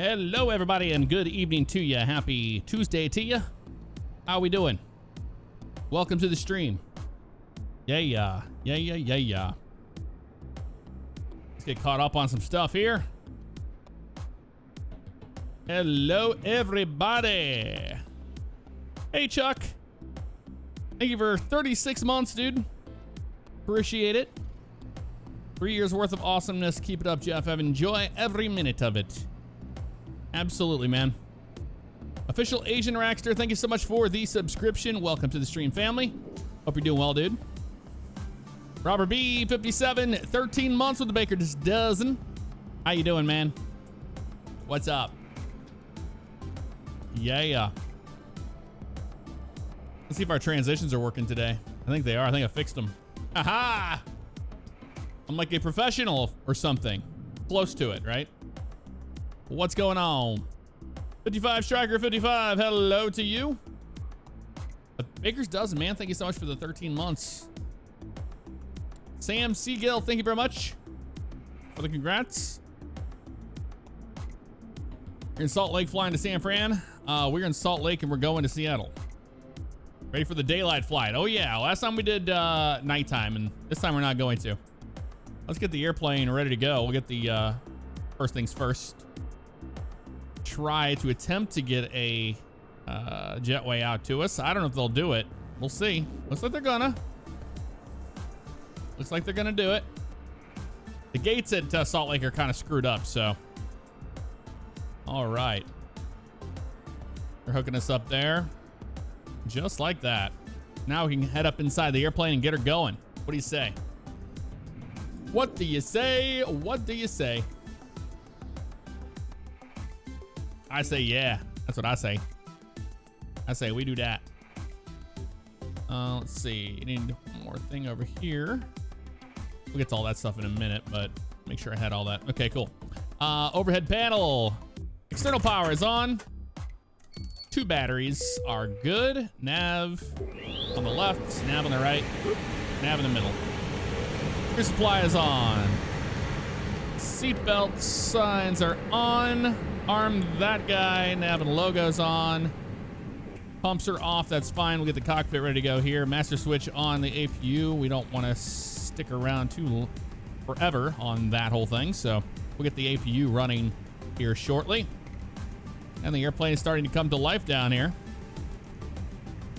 Hello, everybody, and good evening to you. Happy Tuesday to you. How we doing? Welcome to the stream. Yeah. Let's get caught up on some stuff here. Hello, everybody. Hey, Chuck. Thank you for 36 months, dude. Appreciate it. 3 years worth of awesomeness. Keep it up, Jeff. I've enjoyed every minute of it. Absolutely, man. Official Asian Rackster, thank you so much for the subscription. Welcome to the stream, family. Hope you're doing well, dude. Robert B, 57, 13 months with the Baker dozen. How you doing, man? What's up? Yeah. Let's see if our transitions are working today. I think they are. I think I fixed them. Aha! I'm like a professional or something. Close to it, right? What's going on? 55 Striker 55, hello to you. Baker's dozen, man. Thank you so much for the 13 months. Sam Seagill, thank you very much for the congrats. You're in Salt Lake flying to San Fran. We're in Salt Lake and we're going to Seattle. Ready for the daylight flight. Oh yeah, last time we did nighttime, and this time we're not going to. Let's get the airplane ready to go. We'll get the first things first. Try to attempt to get a jetway out to us. I don't know if they'll do it. We'll see. Looks like they're gonna. Looks like they're gonna do it. The gates at Salt Lake are kind of screwed up, so. All right. They're hooking us up there. Just like that. Now we can head up inside the airplane and get her going. What do you say? What do you say? What do you say? I say yeah. That's what I say. I say we do that. Let's see. Need one more thing over here. We'll get to all that stuff in a minute, but make sure I had all that. Okay, cool. Overhead panel. External power is on. 2 batteries are good. Nav on the left, nav on the right, nav in the middle. Rear supply is on. Seatbelt signs are on. Arm that guy. Nav and logo's on. Pumps are off. That's fine. We'll get the cockpit ready to go here. Master switch on the APU. We don't want to stick around too forever on that whole thing, so we'll get the APU running here shortly. And the airplane is starting to come to life down here.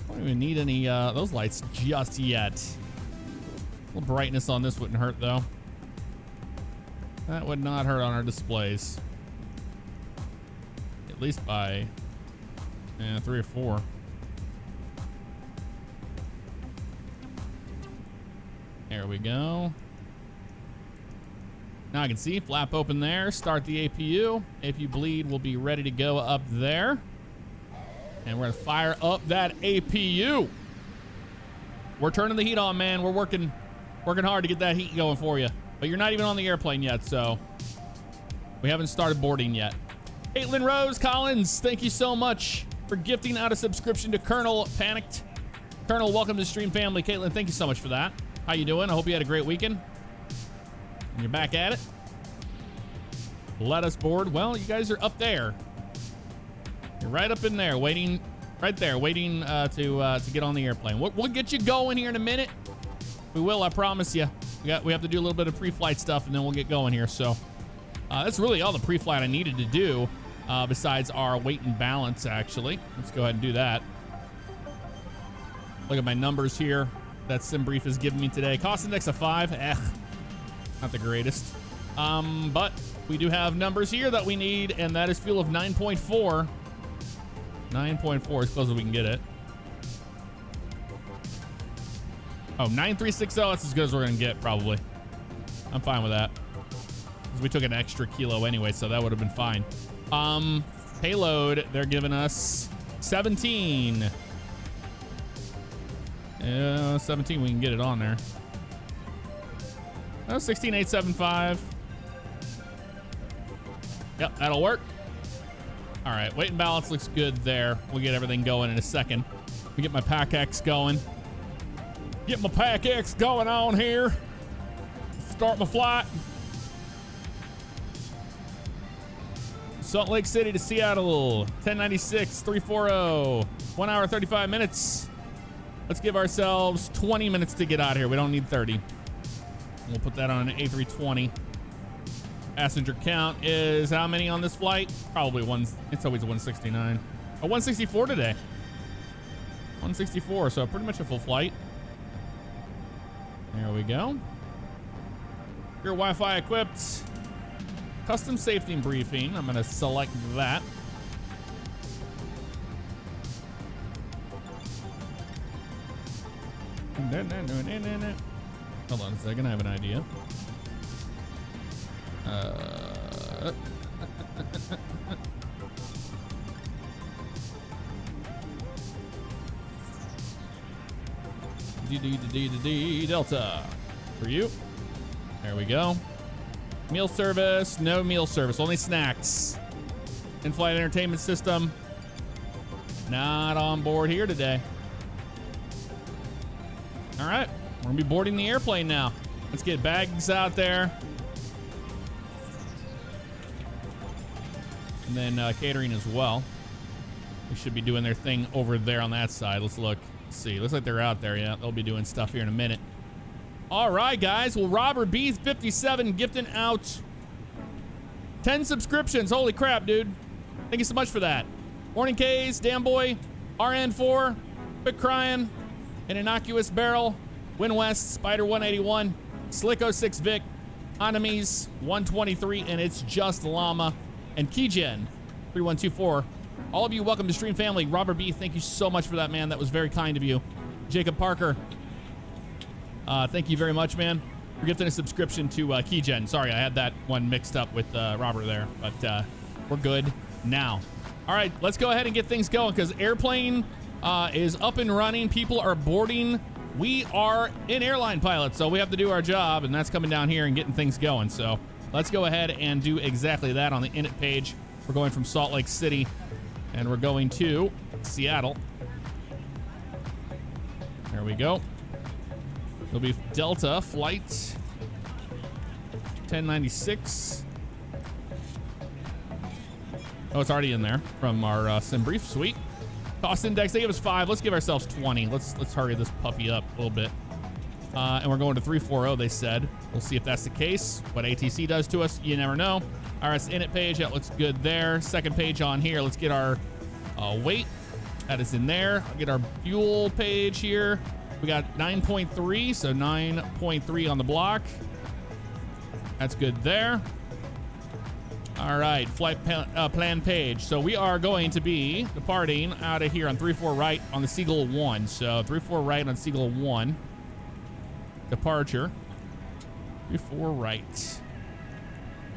Don't even need any those lights just yet. A little brightness on this wouldn't hurt though. That would not hurt on our displays. At least by 3 or 4. There we go. Now I can see flap open there. Start the APU. APU bleed will be ready to go up there. And we're gonna fire up that APU. We're turning the heat on, man. We're working hard to get that heat going for you. But you're not even on the airplane yet, so we haven't started boarding yet. Caitlin Rose Collins, thank you so much for gifting out a subscription to Colonel Panicked. Colonel, welcome to the stream, family. Caitlin, thank you so much for that. How you doing? I hope you had a great weekend. And you're back at it. Let us board. Well, you guys are up there. You're right up in there, waiting, right there, waiting to get on the airplane. We'll get you going here in a minute. We will, I promise you. We have to do a little bit of pre-flight stuff, and then we'll get going here. So that's really all the pre-flight I needed to do, besides our weight and balance, actually. Let's go ahead and do that. Look at my numbers here that SimBrief has given me today. Cost index of 5. Not the greatest. But we do have numbers here that we need, and that is fuel of 9.4. 9.4 as close as we can get it. Oh, 9360, that's as good as we're gonna get, probably. I'm fine with that. Because we took an extra kilo anyway, so that would have been fine. Payload, they're giving us 17. 17, we can get it on there. 16875. Yep, that'll work. All right, weight and balance looks good there. We'll get everything going in a second. We get my Pack X going. Get my Pack X going on here. Start my flight. Salt Lake City to Seattle, 1096, 340, 1 hour, 35 minutes. Let's give ourselves 20 minutes to get out of here. We don't need 30. We'll put that on an A320. Passenger count is how many on this flight? Probably one. It's always 169. Oh, 164 today. 164, so pretty much a full flight. There we go. Your Wi-Fi equipped. Custom safety briefing. I'm going to select that. Hold on a second. I have an idea. Delta for you. There we go. Meal service, no meal service, only snacks. In-flight entertainment system, not on board here today. All right, we're gonna be boarding the airplane now. Let's get bags out there. And then catering as well. They should be doing their thing over there on that side. Let's look. Let's see. Looks like they're out there. Yeah, they'll be doing stuff here in a minute. All right, guys. Well, Robert B57 gifting out 10 subscriptions. Holy crap, dude. Thank you so much for that. Morning K's, Damn Boy, RN4, Quick Crying, An Innocuous Barrel, Win West, Spider 181, Slick 06 Vic, Enemies 123, and It's Just Llama, and Keygen 3124. All of you, welcome to Stream Family. Robert B, thank you so much for that, man. That was very kind of you. Jacob Parker, thank you very much, man, for gifting a subscription to Keygen. Sorry, I had that one mixed up with Robert there, but we're good now. All right, let's go ahead and get things going because airplane is up and running. People are boarding. We are in airline pilots, so we have to do our job, and that's coming down here and getting things going. So let's go ahead and do exactly that on the init page. We're going from Salt Lake City, and we're going to Seattle. There we go. It'll be Delta flight 1096. Oh, it's already in there from our sim brief. Sweet. Cost index, they give us 5. Let's give ourselves 20. Let's hurry this puppy up a little bit. And we're going to 340, they said. We'll see if that's the case. What ATC does to us, you never know. All right, init page, that looks good there. Second page on here, let's get our weight. That is in there. I'll get our fuel page here. We got 9.3, so 9.3 on the block. That's good there. All right, flight plan page. So we are going to be departing out of here on 34 right on the Seagull 1. So 34 right on Seagull 1. Departure. 34 right.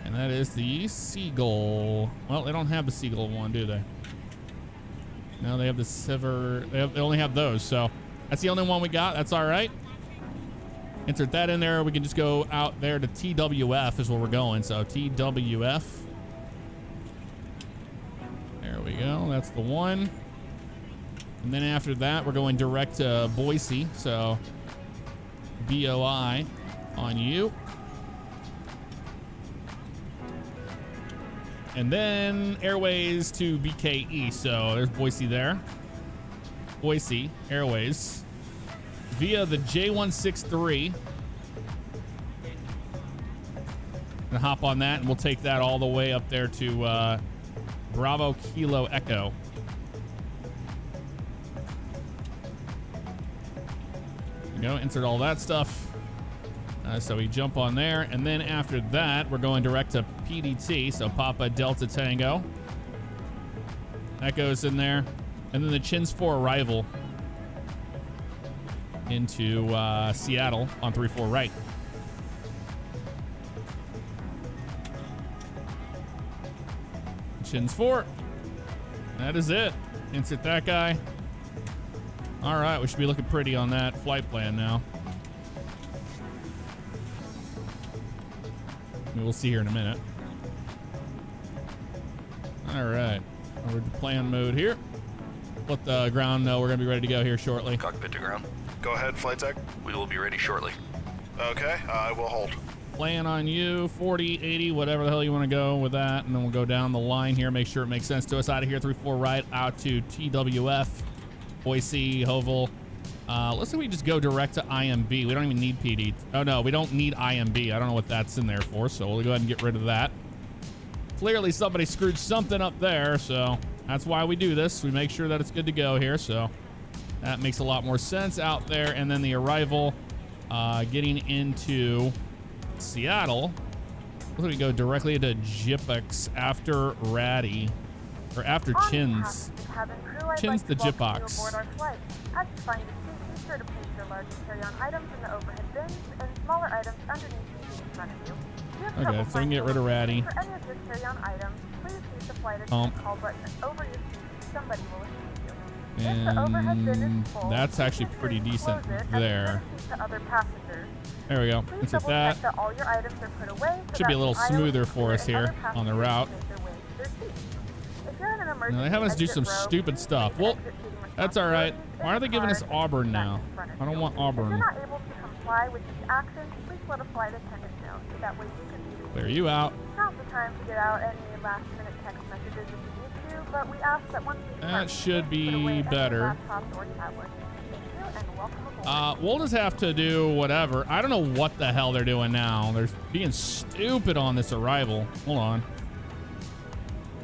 And that is the Seagull. Well, they don't have the Seagull 1, do they? No, they have the Silver. They only have those, so that's the only one we got. That's all right. Insert that in there. We can just go out there to TWF is where we're going. So TWF. There we go. That's the one. And then after that, we're going direct to Boise. So BOI on you. And then Airways to BKE. So there's Boise there. Boise Airways via the J163. Gonna hop on that and we'll take that all the way up there to Bravo Kilo Echo. There we go, insert all that stuff. So we jump on there, and then after that, we're going direct to PDT, so Papa Delta Tango. That goes in there. And then the Chins 4 arrival into Seattle on 34 right. Chins 4. That is it. Insert that guy. All right, we should be looking pretty on that flight plan now. We'll see here in a minute. All right, over to plan mode here. Let the ground know we're gonna be ready to go here shortly. Cockpit to ground. Go ahead, flight tech. We will be ready shortly. Okay, I will hold. Plan on you, 40, 80, whatever the hell you want to go with that. And then we'll go down the line here, make sure it makes sense to us. Out of here, 34 right, out to TWF, Boise, Hovel. Let's say we just go direct to IMB. We don't even need PD. Oh, no, we don't need IMB. I don't know what that's in there for, so we'll go ahead and get rid of that. Clearly, somebody screwed something up there, so that's why we do this. We make sure that it's good to go here, so that makes a lot more sense out there. And then the arrival, getting into Seattle. Looks like we go directly into Jipox after Ratty, or after Chins. Chins the Jipox. As you find your seat, be sure to place your large carry-on items in the overhead bins and smaller items underneath the seat in front of you. Okay, so we can get rid of Ratty. For any of your carry-on items, please use the flight attendant call button over your seat. Somebody will assist you. If the overhead bin is full, that's actually pretty decent there. To other passengers. There we go. Let's hit that. That all your items are put away so should be a little smoother for us here on the route. No, they have us do some stupid stuff. Well, that's all right. Why are they giving us Auburn now? I don't want Auburn. If you're not able to comply with these actions, please let a flight attendant know so that way you can be clear you out. Now's the time to get out any last-minute text messages if you need to, but we ask that once you that should be better. We'll just have to do whatever. I don't know what the hell they're doing now. They're being stupid on this arrival. Hold on.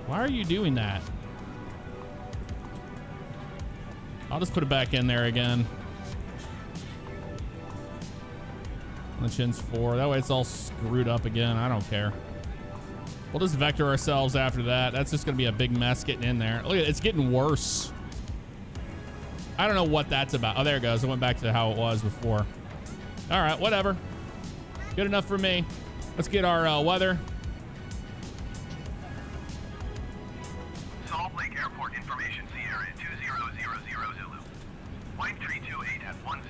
Why are you doing that? I'll just put it back in there again. The Chin's 4. That way it's all screwed up again. I don't care. We'll just vector ourselves after that. That's just going to be a big mess getting in there. Look at it. It's getting worse. I don't know what that's about. Oh, there it goes. It went back to how it was before. All right, whatever. Good enough for me. Let's get our weather. Salt Lake Airport information, Sierra 2000 Zulu. White tree 28 at 10.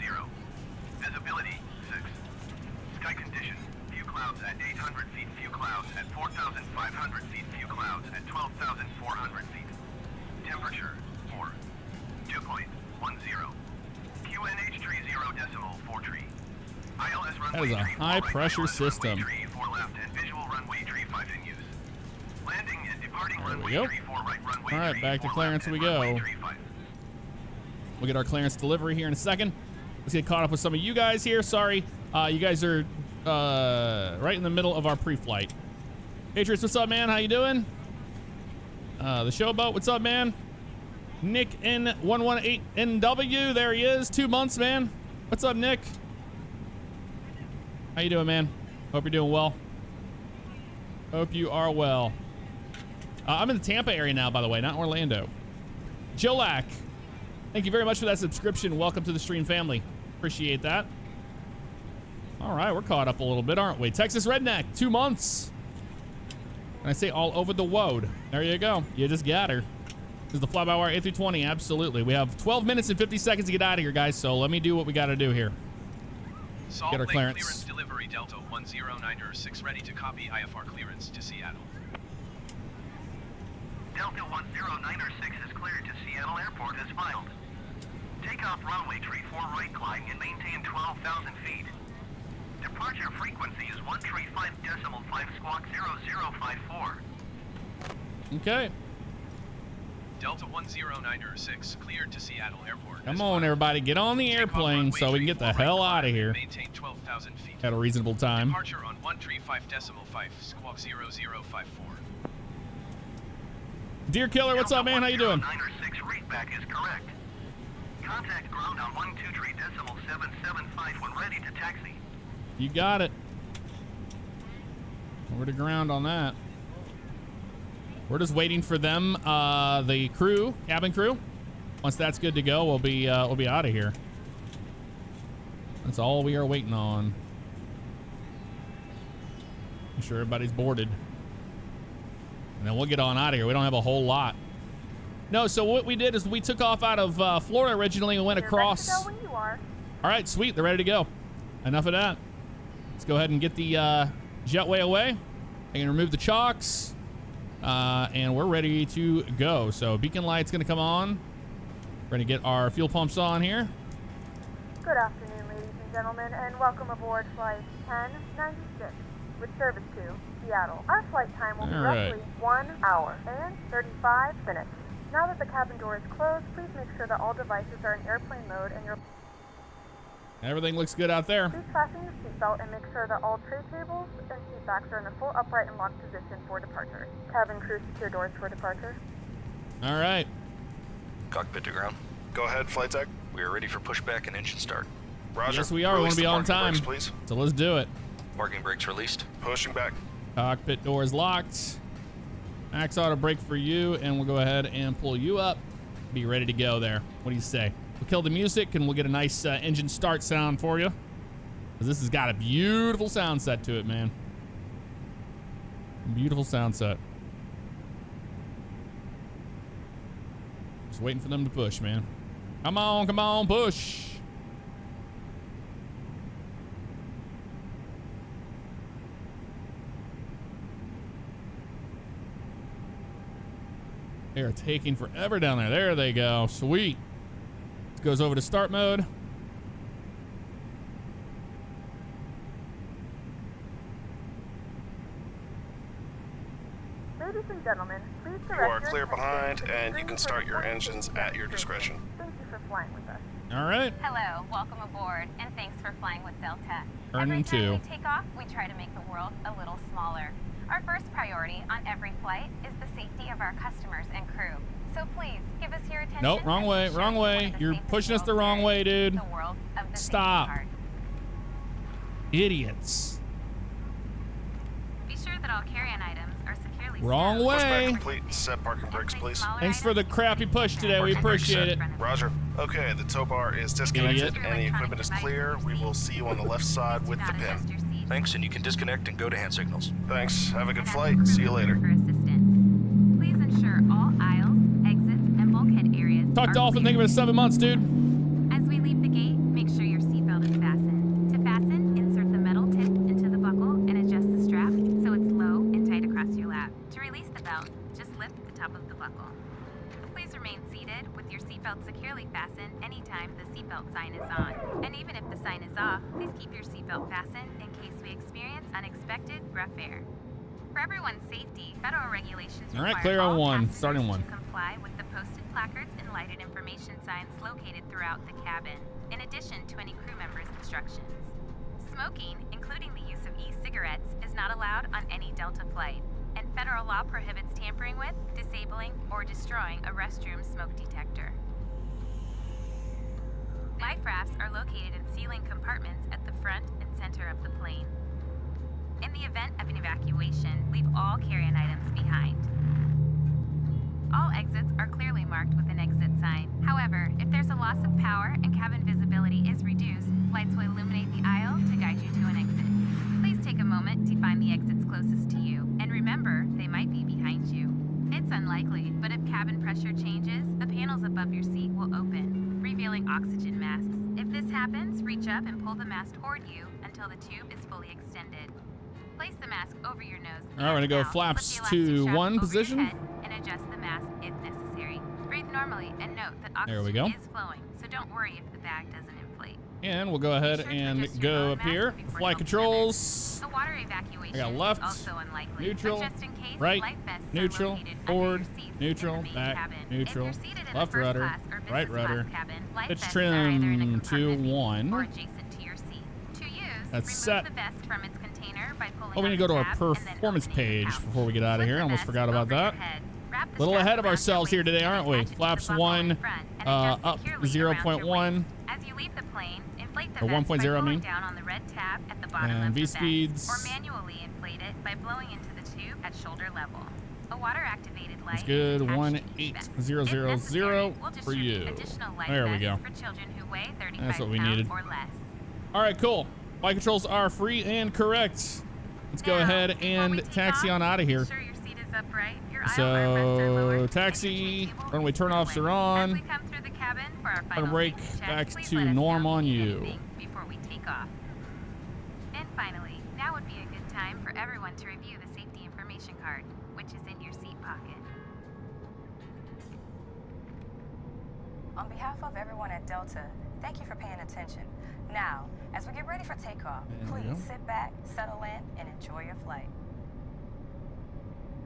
Visibility 6. Sky condition, few clouds at 800 feet, few clouds at 4,500 feet, few clouds at 12,400 feet. Temperature 4. 2.10. QNH tree 0.4 tree. ILS runway that is a high pressure system. Tree 4 left and visual runway tree 5 in use. Landing and departing there runway we go. tree 4 right, runway all right, tree back to 4 clearance left we go. We'll get our clearance delivery here in a second. Let's get caught up with some of you guys here. Sorry, you guys are right in the middle of our pre-flight. Patriots, what's up, man? How you doing? The Showboat, what's up, man? Nick N118NW, there he is. 2 months, man. What's up, Nick? How you doing, man? Hope you're doing well. Hope you are well. I'm in the Tampa area now, by the way, not Orlando. Jolak, thank you very much for that subscription. Welcome to the stream family. Appreciate that. All right, we're caught up a little bit, aren't we? Texas Redneck, 2 months. And I say all over the road. There you go. You just got her. This is the fly-by-wire A320, absolutely. We have 12 minutes and 50 seconds to get out of here, guys, so let me do what we got to do here. Salt get our Lake clearance. Delivery Delta 109er6 ready to copy IFR clearance to Seattle. Delta 109er6 is cleared to Seattle Airport as filed. Takeoff runway tree 4 right climb and maintain 12,000 feet. Departure frequency is 135.5 squawk 0054. Okay. Delta 109er6 cleared to Seattle Airport. Come on, everybody. Get on the airplane so we can get the hell out of here. Maintain 12,000 feet. At a reasonable time. Departure on 135.5 squawk 0054. Deer Killer, what's up, man? How you doing? 109er6 readback is correct. Contact ground on 123.775 when ready to taxi. You got it. Over to ground on that. We're just waiting for them, the crew, cabin crew. Once that's good to go, we'll be out of here. That's all we are waiting on. Make sure everybody's boarded. And then we'll get on out of here. We don't have a whole lot. No, so what we did is we took off out of Florida originally and went across. Ready to go when you are. All right, sweet. They're ready to go. Enough of that. Let's go ahead and get the jetway away. I can remove the chocks. And we're ready to go. So beacon light's going to come on. We're going to get our fuel pumps on here. Good afternoon, ladies and gentlemen, and welcome aboard Flight 1096 with service to Seattle. Our flight time will be roughly 1 hour and 35 minutes. Now that the cabin door is closed, please make sure that all devices are in airplane mode and your... Everything looks good out there. Please fasten your seatbelt and make sure that all tray tables and seat backs are in the full upright and locked position for departure. Cabin crew, secure doors for departure. All right. Cockpit to ground. Go ahead, flight tech. We are ready for pushback and engine start. Roger. Yes, we are. We want to be on time. Brakes, please. So let's do it. Parking brakes released. Pushing back. Cockpit door is locked. Max auto brake for you, and we'll go ahead and pull you up. Be ready to go there. What do you say? We'll kill the music, and we'll get a nice engine start sound for you. Because this has got a beautiful sound set to it, man. Beautiful sound set. Just waiting for them to push, man. Come on, push. They are taking forever down there. There they go. Sweet. This goes over to start mode. Ladies and gentlemen, please You direct are your clear attention behind, to the and you screen can for start the your boarding engines station at your registration. discretion. Thank you for flying with us. All right. Hello, welcome aboard, and thanks for flying with Delta. Earning Every time two. we take off, we try to make the world a little smaller. Our first priority on every flight is the safety of our customers and crew. So please, give us your attention. Nope, wrong as we way, show you wrong one way. of the You're safest pushing us the worlds wrong there way, is, dude. The world of the Stop. safety card. Idiots. Be sure that all carry-on items are securely Wrong sealed. way. Pushback complete. Set parking brakes, please. Thanks for the crappy push today. We appreciate it. Roger. Okay, the tow bar is disconnected. Idiot. Any equipment is clear. We will see you on the left side with the pin. Thanks, and you can disconnect and go to hand signals. Thanks. Have a good flight. See you later. For assistance. Please ensure all aisles, exits, and bulkhead areas Talk are Dolphin. clear. Think of it 7 months, dude. As we leave the gate, make sure your seatbelt is fastened. To fasten, insert the metal tip into the buckle and adjust the strap so it's low and tight across your lap. To release the belt, just lift the top of the buckle. Please remain seated with your seatbelt securely fastened anytime the seatbelt sign is on. And even if the sign is off, please keep your seatbelt fastened in case we experience unexpected rough air. For everyone's safety, federal regulations All right, require clear on all one. passengers Starting one. to comply with the posted placards and lighted information signs located throughout the cabin, in addition to any crew members' instructions. Smoking, including the use of e-cigarettes, is not allowed on any Delta flight, and federal law prohibits tampering with, disabling, or destroying a restroom smoke detector. Life rafts are located in ceiling compartments at the front and center of the plane. In the event of an evacuation, leave all carry-on items behind. All exits are clearly marked with an exit sign. However, if there's a loss of power and cabin visibility is reduced, lights will illuminate the aisle to guide you to an exit. Please take a moment to find the exits closest to you, and remember, they might be behind you. It's unlikely, but if cabin pressure changes, the panels above your seat will open, revealing oxygen masks. If this happens, reach up and pull the mask toward you until the tube is fully extended. Place the mask over your nose. All right, we're gonna go and mouth. flaps Slip the elastic to strap 1 over position. your head and adjust the mask if necessary. Breathe normally and note that There oxygen we go. is flowing, so don't worry if the bag doesn't inflate. And we'll go ahead Be sure to and adjust your go own up mask here. before Flight helping controls. others. A water evacuation I got left, is also unlikely, neutral, but just in case, right, life vests are neutral, located under forward, your seats in neutral, the main back, cabin. neutral, If you're seated in left the first rudder, class or right business rudder. class cabin, life Pitch vests are either in a trim to compartment beneath 1. or adjacent to your seat. To use, That's remove set. the vest from its container by pulling Oh, we on need to go the to our tab and then performance opening the page pouch. before we get out of Slip here. the I almost vest forgot about over your that. head. Wrap the Little strap ahead of around your ourselves here waist today, and aren't we? attach it to the Flaps buckle in 1, front and adjust up securely around your 0.1. waist. As you leave the plane, inflate the Or vest 1.0, I by mean. pulling down on the red tab at the bottom And of the vest, V-speeds. or manually inflate it by blowing into the tube at shoulder level. A water-activated light That's good. is attached to each vest. 18000 If necessary, we'll for distribute you. additional life There we vests go. for children who weigh 35 That's what we pounds needed. or less. All right, cool. Flight controls are free and correct. Let's go Now, ahead before we and take taxi off, on out of here. make sure your seat is upright, your aisle armrests are lowered, So and your taxi, tray table runway is turnoffs put away. are on. As we come through the cabin for our final brake safety check, back please to let us norm know on if you need you. anything before we take off. And finally, now would be a good time for everyone to review the safety information card, which is in your seat pocket. On behalf of everyone at Delta, thank you for paying attention. Now, as we get ready for takeoff, please sit back, settle in, and enjoy your flight.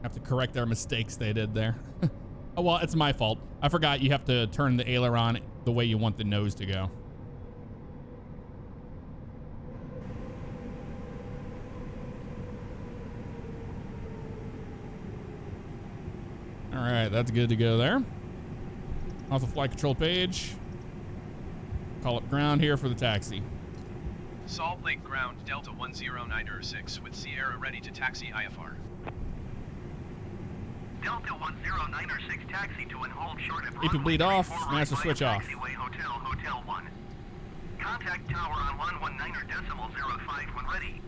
Have to correct our mistakes they did there. Oh, well, it's my fault. I forgot you have to turn the aileron the way you want the nose to go. All right, that's good to go there. Off the flight control page. Call up ground here for the taxi. Salt Lake ground, Delta 10906 with Sierra ready to taxi IFR. Delta 10906 taxi to and hold short of Keep it bleed off, master switch off. Taxiway Hotel, Hotel 1. Contact tower on 119.05 when ready.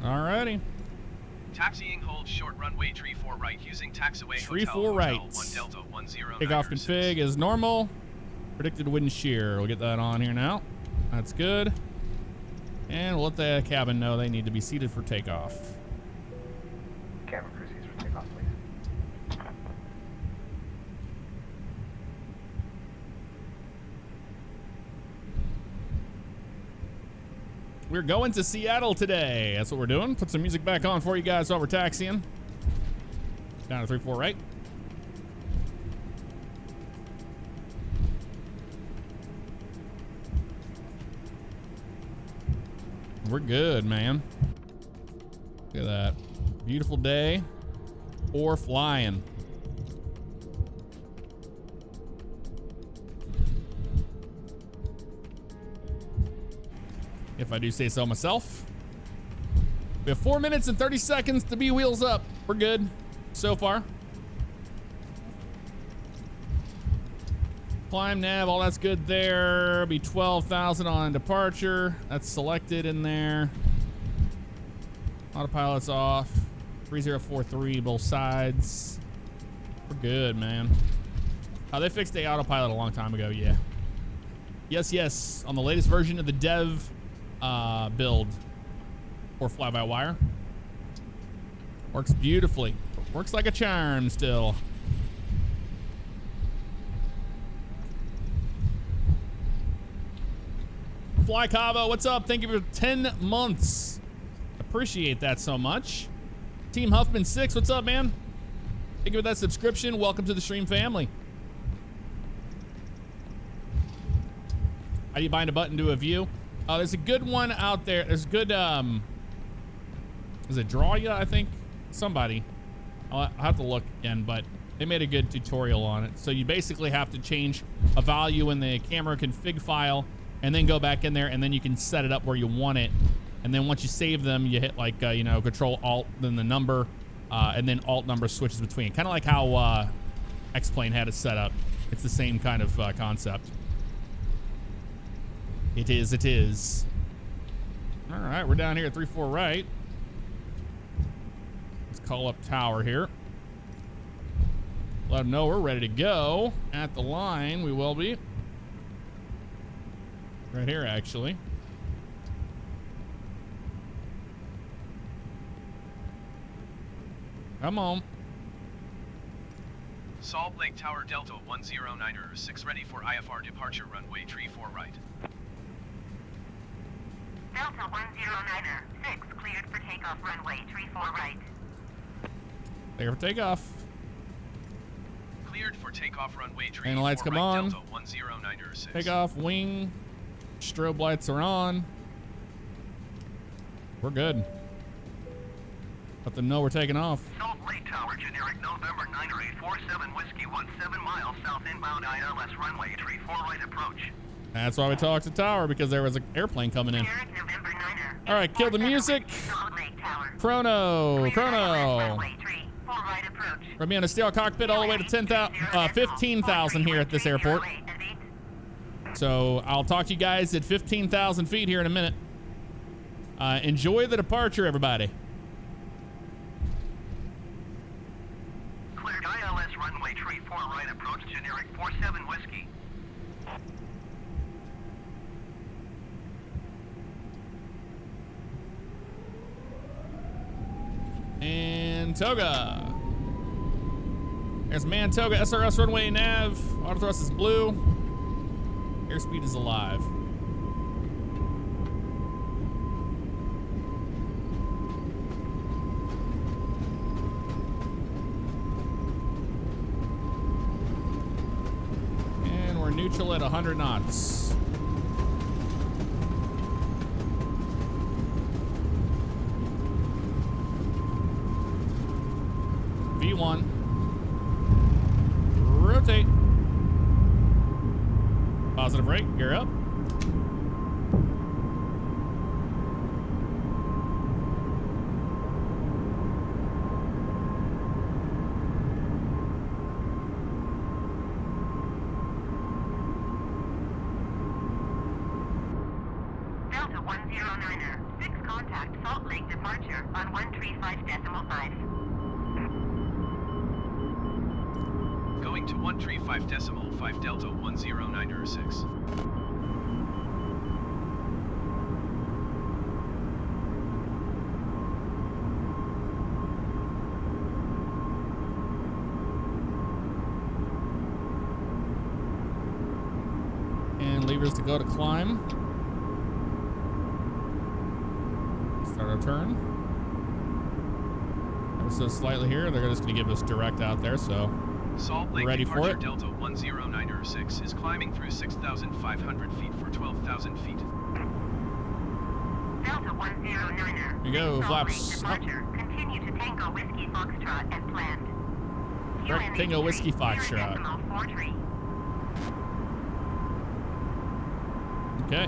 Alrighty. Taxiing hold short runway tree 4 right using taxiway Tree hotel 4 right. 1 Delta 10906. Takeoff config is normal. Predicted wind shear. We'll get that on here now. That's good. And we'll let the cabin know they need to be seated for takeoff. Cabin crew seats for takeoff, please. We're going to Seattle today. That's what we're doing. Put some music back on for you guys while we're taxiing. Down to 3-4 right. We're good, man. Look at that. Beautiful day or flying. If I do say so myself. We have 4 minutes and 30 seconds to be wheels up. We're good so far. Climb nav, all that's good there. Be 12,000 on departure. That's selected in there. Autopilot's off. 3043 both sides. We're good, man. They fixed the autopilot a long time ago, yeah. Yes, on the latest version of the dev build for fly-by-wire. Works beautifully. Works like a charm still. Fly Cabo, what's up? Thank you for 10 months. Appreciate that so much. Team Huffman 6, what's up, man? Thank you for that subscription. Welcome to the stream family. How do you bind a button to a view? There's a good one out there. There's good, is it Drawya, I think? Somebody. I'll have to look again, but they made a good tutorial on it. So you basically have to change a value in the camera config file and then go back in there, and then you can set it up where you want it. And then once you save them, you hit like, Control Alt, then the number, and then Alt number switches between. Kind of like how X-Plane had it set up. It's the same kind of concept. It is. All right, we're down here at 3-4 right. Let's call up tower here. Let them know we're ready to go. At the line, we will be. Right here, actually. Come on. Salt Lake Tower Delta 10906 ready for IFR departure runway tree 4 right. Delta 10906 cleared for takeoff runway tree 4 right. Clear for takeoff. Cleared for takeoff runway tree And the lights 4 come right, on. Delta 10906. Takeoff, wing. Strobe lights are on. We're good. Let them know we're taking off. Salt Lake Tower, generic November 90847 Whiskey 17 miles south inbound ILS runway tree 4 right approach. That's why we talked to tower, because there was an airplane coming in. All right, kill the music. Chrono. We're gonna be on a steel cockpit all the way to 15,000 here at this airport. So I'll talk to you guys at 15,000 feet here in a minute. Enjoy the departure, everybody. Cleared ILS runway tree 4 right approach, generic 47 Whiskey. And Toga. There's Mantoga, SRS runway nav. Auto thrust is blue. Airspeed is alive. 100 knots. V1. Rotate. Positive rate. Gear up. Delta 109er, 6 contact Salt Lake departure on 135.5. Going to 135.5 Delta 109er 6. And levers to go to climb. Start our turn. Ever so slightly here. They're just going to give us direct out there, so Salt Lake ready for departure it. Delta 109er 6 is climbing through 6,500 feet for 12,000 feet. Delta 109er. Here you go, Salt flaps Lake up. departure. Continue to Tango Whiskey Foxtrot as planned. Correct, Tango Whiskey Foxtrot. 0.43. Okay.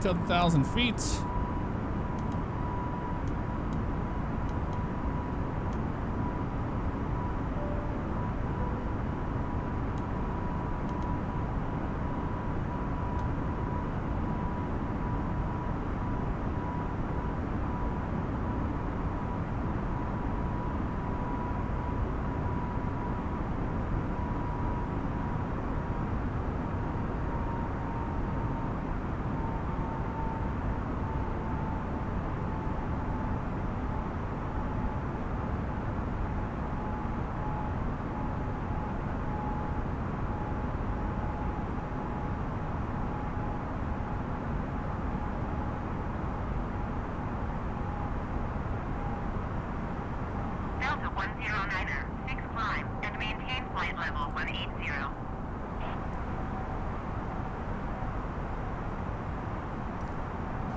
Till 1,000 feet. Delta 109er, 6 climb and maintain flight level 180.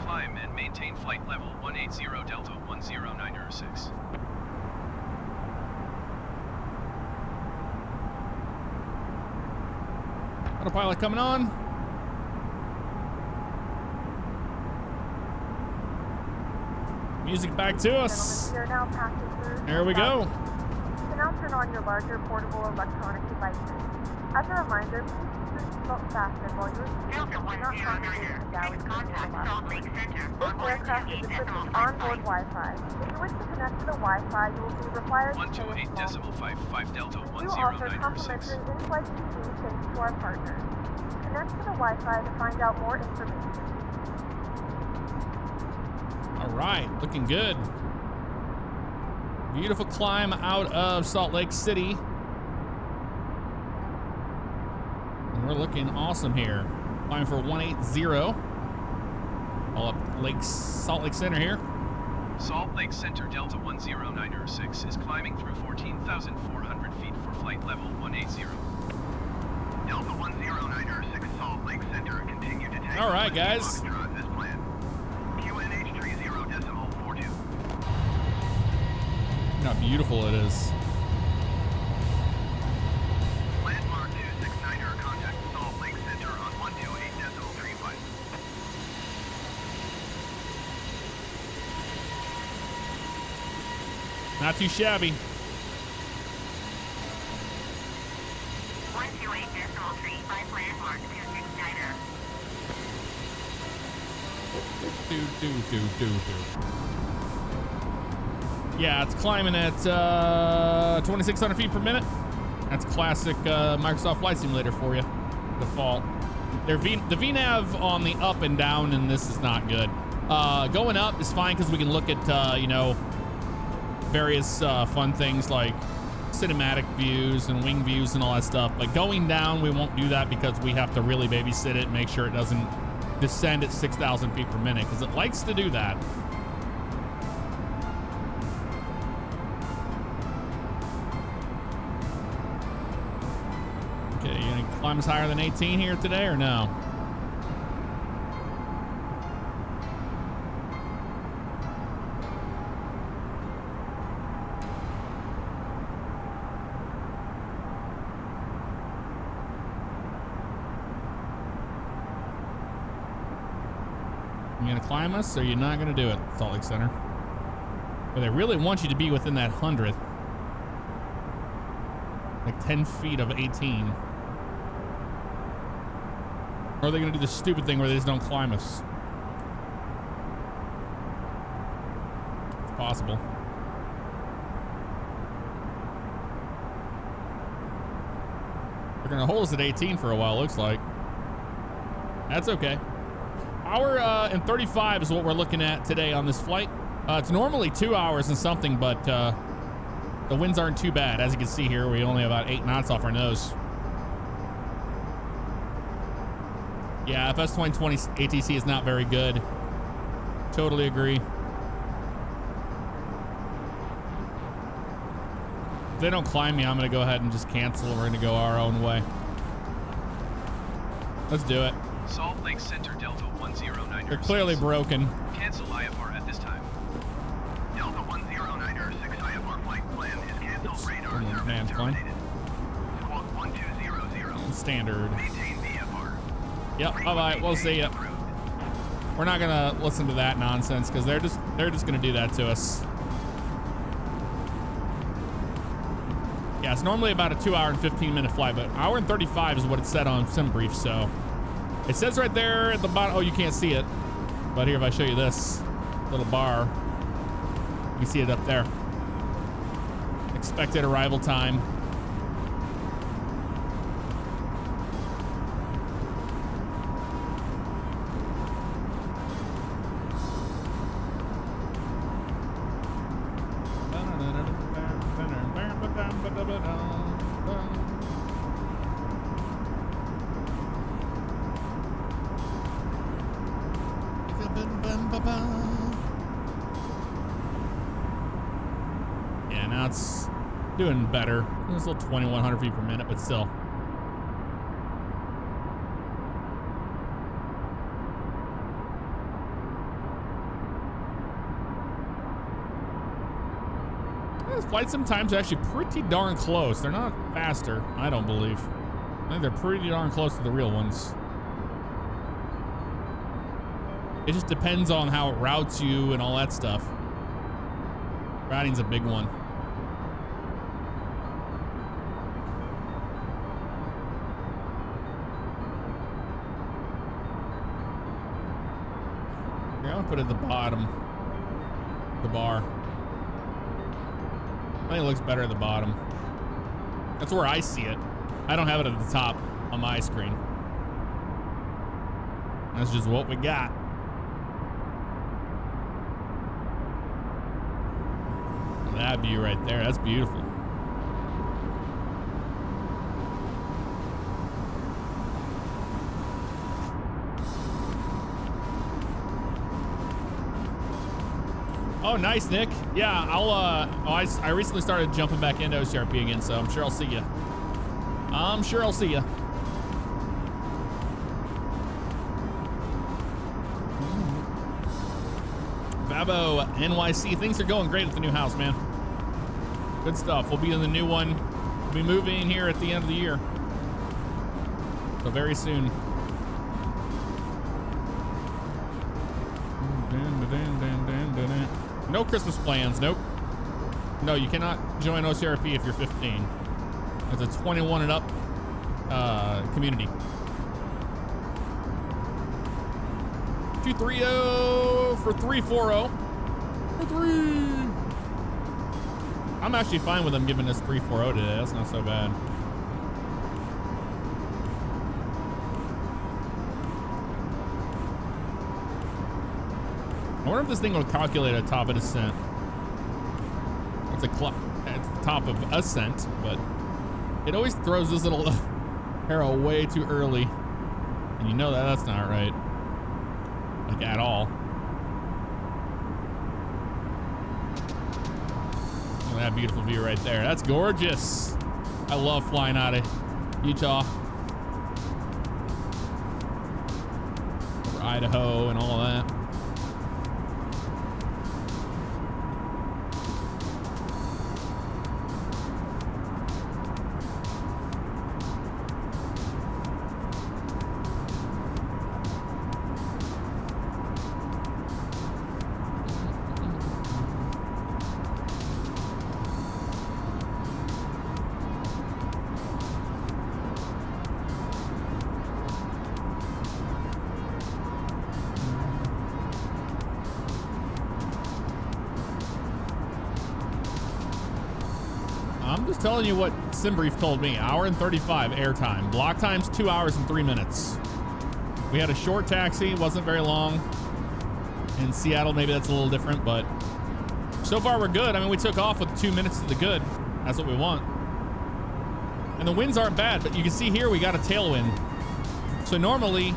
Climb and maintain flight level 180 Delta 109er 6. Autopilot coming on. Music back to us. Gentlemen, we are now passing through. There we go. You can now turn on your larger portable electronic devices. As a reminder, please fasten while you're Delta not congregating 109er. in Dallas. Fixed contact Salt Lake Center This on aircraft is equipped with onboard 128.5. Wi-Fi. If you wish to connect to the Wi-Fi, you will be required to pay a small fee. 128.55 Delta We do offer 10906. complimentary in-flight TV thanks to our partners. Connect to the Wi-Fi to find out more information. All right, looking good. Beautiful climb out of Salt Lake City. And we're looking awesome here. Climbing for 180. All up Salt Lake Center here. Salt Lake Center Delta 10906 is climbing through 14,400 feet for flight level 180. Delta 10906 Salt Lake Center, continue to take. All right, guys. Foxtrot as planned. QNH 30.42. Look how beautiful it is. Landmark 269er, contact Salt Lake Center on 128.35. Not too shabby. 128.35 landmark 269er. Yeah, it's climbing at 2,600 feet per minute. That's classic Microsoft Flight Simulator for you. Default. The VNAV on the up and down in this is not good. Going up is fine because we can look at, you know, various fun things like cinematic views and wing views and all that stuff. But going down, we won't do that because we have to really babysit it and make sure it doesn't descend at 6,000 feet per minute because it likes to do that. Okay, you gonna climb us higher than 18 here today or no? You gonna climb us or you're not gonna do it, Salt Lake Center? But they really want you to be within that 100th. Like 10 feet of 18. Or are they gonna do the stupid thing where they just don't climb us? It's possible. They're gonna hold us at 18 for a while, looks like. That's okay. Hour and 35 is what we're looking at today on this flight. It's normally 2 hours and something, but the winds aren't too bad. As you can see here, we only have about 8 knots off our nose. Yeah, FS 2020 ATC is not very good. Totally agree. If they don't climb me, I'm going to go ahead and just cancel. We're going to go our own way. Let's do it. Salt Lake Center Delta 109er. They're clearly broken. Cancel IFR at this time. Delta 109er 6 IFR flight plan is canceled. Radar Man, service fine. terminated. Squawk 1200. Standard. Maintain VFR. Yep. Bye-bye. We'll see ya. We're not gonna listen to that nonsense because they're just gonna do that to us. Yeah, it's normally about a 2 hour and 15 minute flight, but hour and 35 is what it said on SimBrief. So it says right there at the bottom. Oh, you can't see it, but here if I show you this little bar, you can see it up there. Expected arrival time. Yeah, now it's doing better. It's still 2,100 feet per minute, but still. These flights sometimes are actually pretty darn close. They're not faster, I don't believe. I think they're pretty darn close to the real ones. It just depends on how it routes you and all that stuff. Routing's a big one. Here, I'll put it at the bottom. The bar. I think it looks better at the bottom. That's where I see it. I don't have it at the top on my screen. That's just what we got. That view right there, that's beautiful. Oh, nice, Nick. Yeah, I recently started jumping back into OCRP again, so I'm sure I'll see you. I'm sure I'll see you. Vabo NYC, things are going great at the new house, man. Good stuff. We'll be in the new one. We'll be moving here at the end of the year. So very soon. No Christmas plans, nope. No, you cannot join OCRP if you're 15. It's a 21 and up community. 230 for 340. For 3. I'm actually fine with them giving us 340 today. That's not so bad. I wonder if this thing will calculate at top of descent. It's at the top of ascent, but it always throws this little arrow way too early. And you know that that's not right. Like at all. Look at that beautiful view right there. That's gorgeous. I love flying out of Utah. Over Idaho and all of that. Telling you what SimBrief told me. Hour and 35 airtime. Block time's 2 hours and 3 minutes. We had a short taxi, wasn't very long. In Seattle, maybe that's a little different, but so far we're good. I mean, we took off with 2 minutes to the good. That's what we want. And the winds aren't bad, but you can see here we got a tailwind. So normally,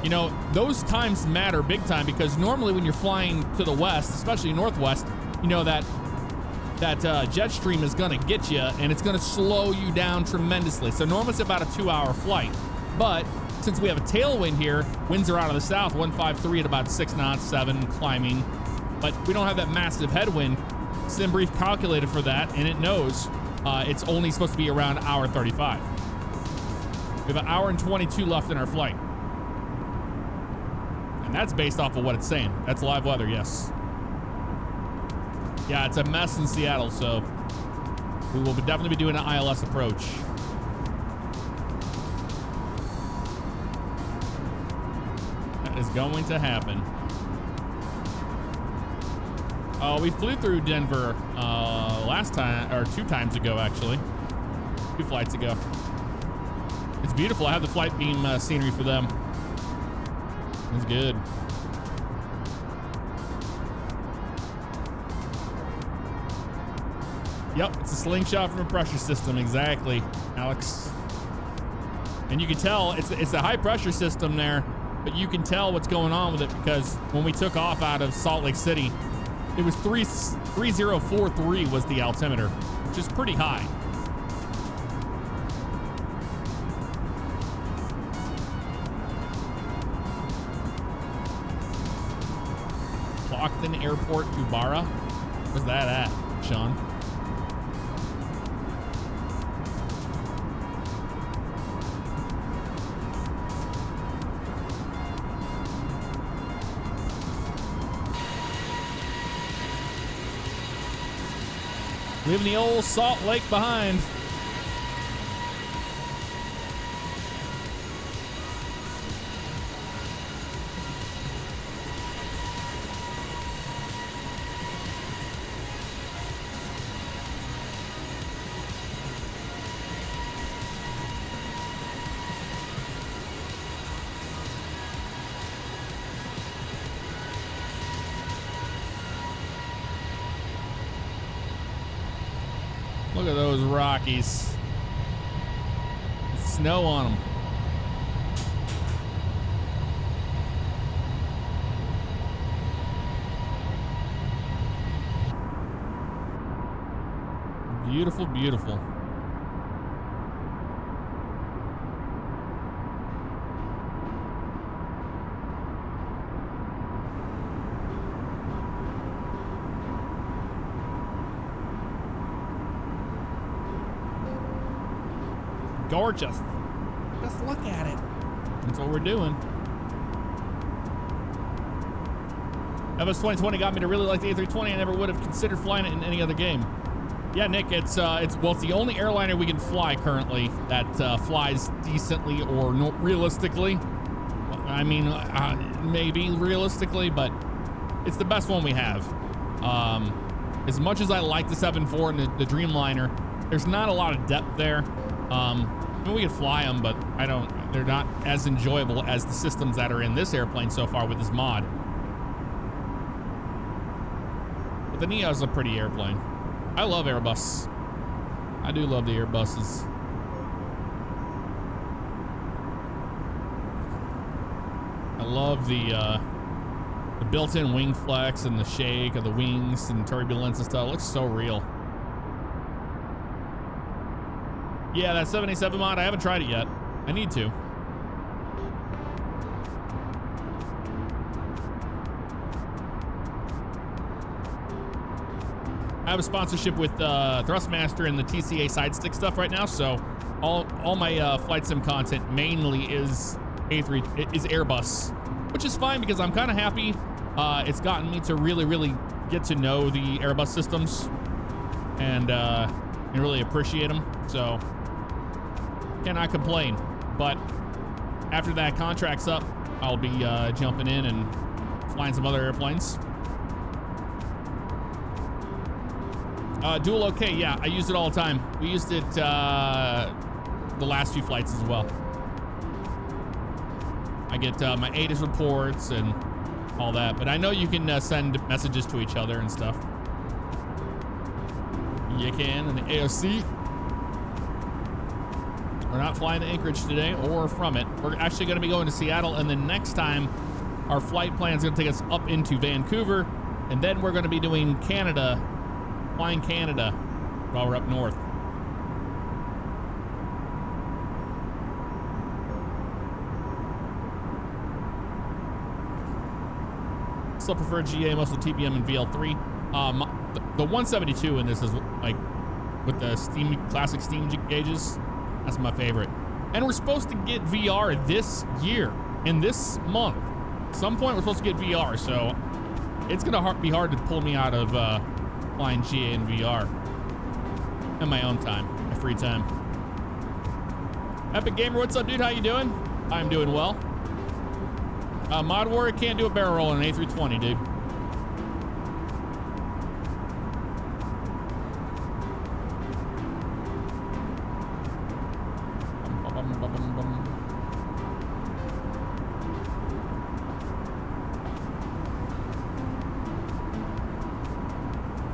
you know, those times matter big time because normally when you're flying to the west, especially northwest, you know that jet stream is going to get you and it's going to slow you down tremendously. So normally it's about a 2-hour flight. But since we have a tailwind here, winds are out of the south, 153 at about 6 knots, 7 climbing. But we don't have that massive headwind. SimBrief calculated for that and it knows it's only supposed to be around hour 35. We have an hour and 22 left in our flight. And that's based off of what it's saying. That's live weather, yes. Yeah, it's a mess in Seattle, so we will definitely be doing an ILS approach. That is going to happen. Oh, we flew through Denver last time, or 2 times ago, actually. 2 flights ago. It's beautiful. I have the flight beam scenery for them. It's good. Yep, it's a slingshot from a pressure system, exactly, Alex. And you can tell it's a high pressure system there, but you can tell what's going on with it because when we took off out of Salt Lake City, it was 3043 was the altimeter, which is pretty high. Clockton Airport to Barra. Where's that at, Sean? Leaving the old Salt Lake behind. Look at those Rockies. Snow on them. Beautiful, beautiful. Gorgeous. Just look at it. That's what we're doing. MS 2020 got me to really like the A320. I never would have considered flying it in any other game. Yeah, Nick, it's the only airliner we can fly currently that flies decently or no, realistically. I mean, maybe realistically, but it's the best one we have. As much as I like the 7.4 and the Dreamliner, there's not a lot of depth there. I mean, we can fly them, but they're not as enjoyable as the systems that are in this airplane so far with this mod. But the Neo's a pretty airplane. I love Airbus. I do love the Airbuses. I love the built-in wing flex and the shake of the wings and turbulence and stuff. It looks so real. Yeah, that 787 mod, I haven't tried it yet. I need to. I have a sponsorship with Thrustmaster and the TCA side stick stuff right now, so all my flight sim content mainly is Airbus, which is fine because I'm kind of happy. It's gotten me to really get to know the Airbus systems and really appreciate them. So cannot complain. But after that contract's up, I'll be jumping in and flying some other airplanes. Dual OK, yeah, I use it all the time. We used it the last few flights as well. I get my ATIS reports and all that, but I know you can send messages to each other and stuff. You can in the AOC. We're not flying to Anchorage today or from it. We're actually going to be going to Seattle, and then next time our flight plan is going to take us up into Vancouver, and then we're going to be doing Canada, flying Canada while we're up north. Still prefer GA, most of the TPM and VL3. The 172 in this is like with the classic Steam gauges. That's my favorite. And we're supposed to get VR this year, in this month. At some point we're supposed to get VR, so it's gonna be hard to pull me out of flying GA and VR in my own time, my free time. Epic Gamer, what's up, dude? How you doing? I'm doing well. Mod Warrior can't do a barrel roll in an A320, dude.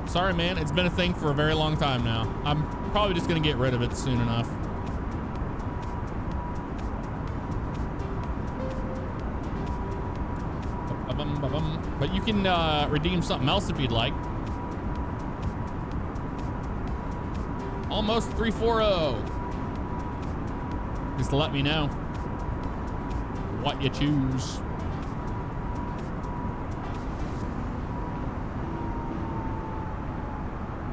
Sorry, man. It's been a thing for a very long time now. I'm probably just going to get rid of it soon enough. But you can redeem something else if you'd like. Almost 340. Just let me know what you choose.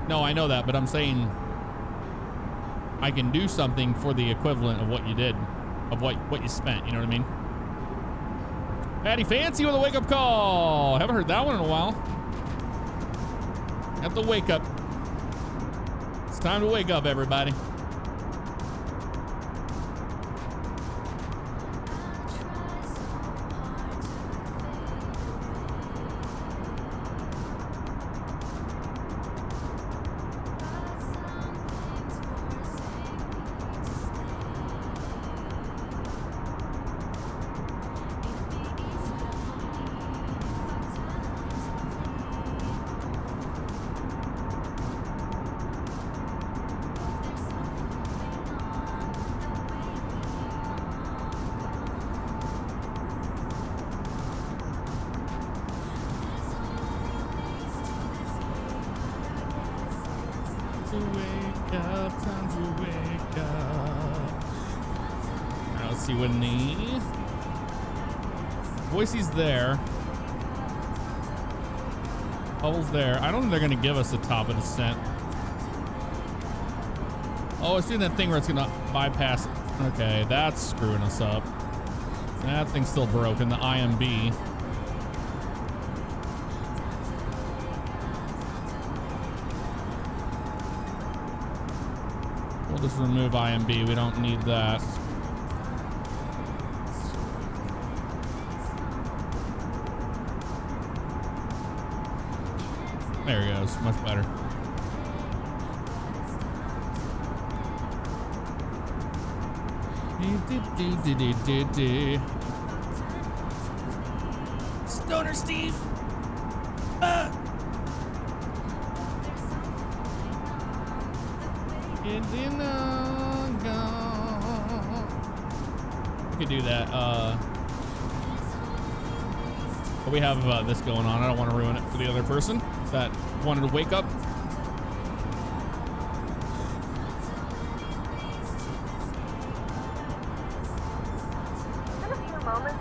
No, I know that, but I'm saying I can do something for the equivalent of what you did, of what you spent, you know what I mean? Patty Fancy with a wake-up call. Haven't heard that one in a while. Got the wake up. It's time to wake up, everybody. to wake up, time to wake up. All right, let's see when the Boise's there. Hubble's there. I don't think they're going to give us the top of descent. Oh, it's doing that thing where it's going to bypass. Okay, that's screwing us up. That thing's still broken, the IMB. We'll just remove IMB. We don't need that. There he goes. Much better. Stoner Steve. We could do that. But we have this going on. I don't want to ruin it for the other person that wanted to wake up.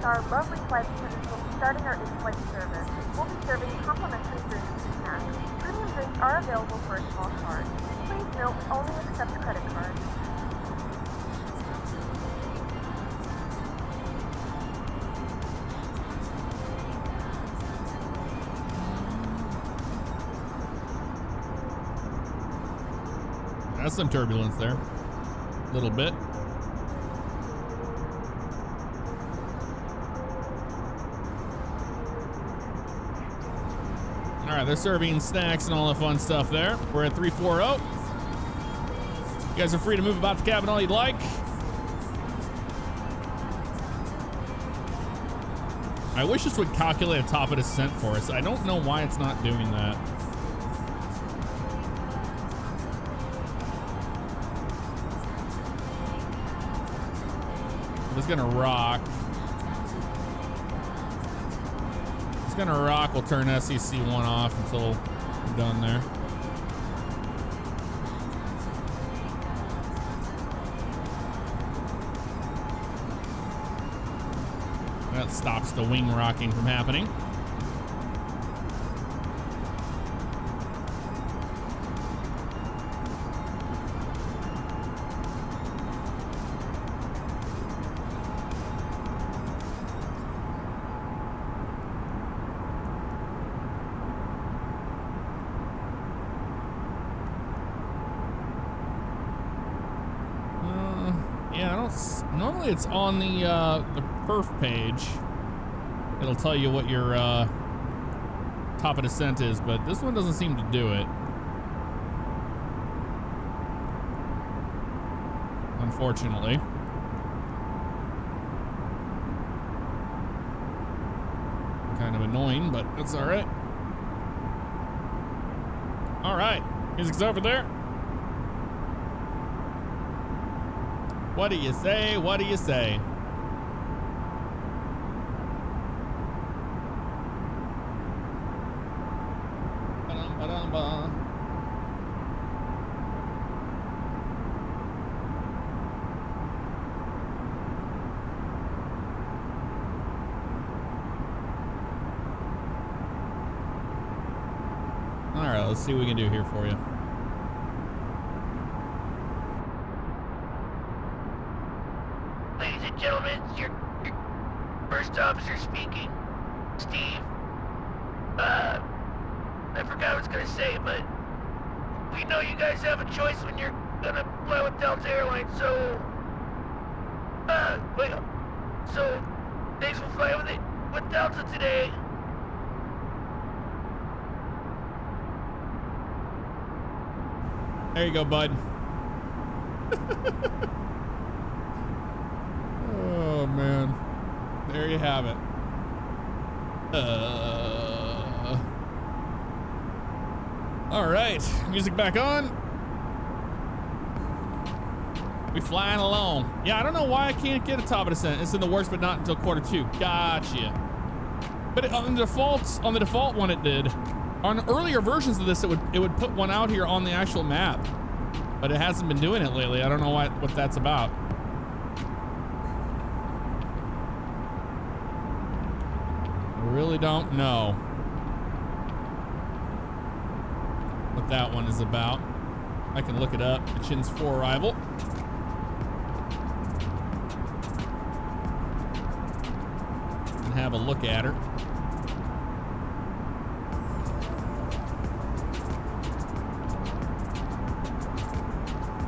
Our lovely flight attendants will be starting our in-flight service. We'll be serving complimentary drinks and snacks. Premium drinks are available for a small charge. Please note we only accept credit cards. That's some turbulence there. A little bit. All right, they're serving snacks and all the fun stuff there. We're at 340. You guys are free to move about the cabin all you'd like. I wish this would calculate a top of descent for us. I don't know why it's not doing that. It's gonna rock. It's gonna rock. We'll turn SEC1 off until we're done there. That stops the wing rocking from happening. Normally it's on the perf page. It'll tell you what your top of descent is, but this one doesn't seem to do it. Unfortunately. Kind of annoying, but that's all right. All right, music's over there. What do you say? What do you say? Ba-dum-ba-dum-ba. All right, let's see what we can do here for you. Gentlemen, your first officer speaking, Steve. I forgot what I was gonna say, but we know you guys have a choice when you're gonna fly with Delta Airlines, so so thanks for flying with Delta today. There you go, bud. Oh man, there you have it. All right, music back on. We flying along. Yeah, I don't know why I can't get a top of descent. It's in the works, but not until Q2. Gotcha. But on the default one, it did. On earlier versions of this, it would put one out here on the actual map. But it hasn't been doing it lately. I don't know what that's about. I really don't know what that one is about. I can look it up. Chin's 4 arrival. And have a look at her.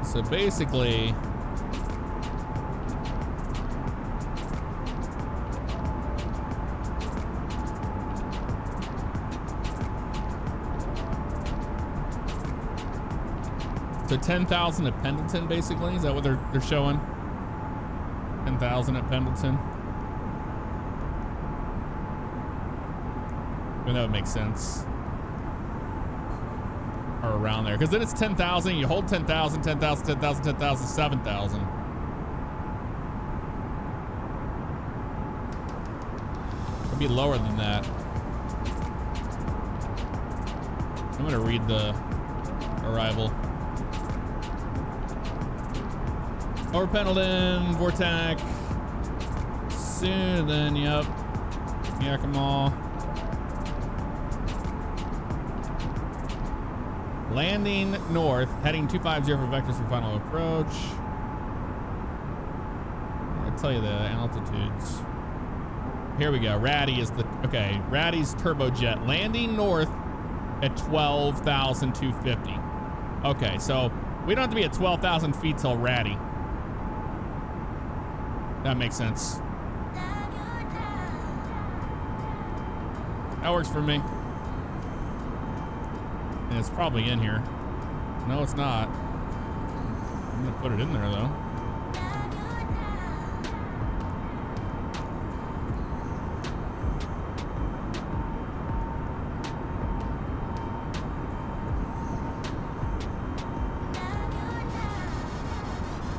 So basically, so 10,000 at Pendleton, basically. Is that what they're showing? 10,000 at Pendleton. I mean, that would make sense. Or around there, because then it's 10,000. You hold 10,000, 10,000, 10,000, 10,000, 7,000. It'd be lower than that. I'm gonna read the arrival. Over Pendleton, Vortac. Soon, then, yep. Yakima. Landing north, heading 250 for vectors for final approach. I'll tell you the altitudes. Here we go. Ratty is the, okay, Ratty's turbojet. Landing north at 12,250. Okay, so we don't have to be at 12,000 feet till Ratty. That makes sense. That works for me. And it's probably in here. No, it's not. I'm gonna put it in there though.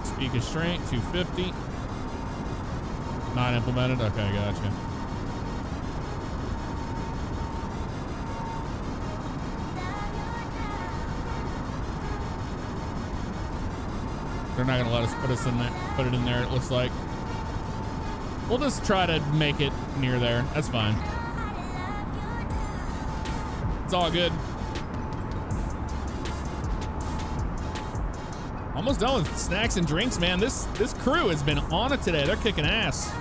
Speed constraint 250. Not implemented. Okay, gotcha. They're not gonna let us put it in there, it looks like. We'll just try to make it near there. That's fine. It's all good. Almost done with snacks and drinks, man. This crew has been on it today. They're kicking ass.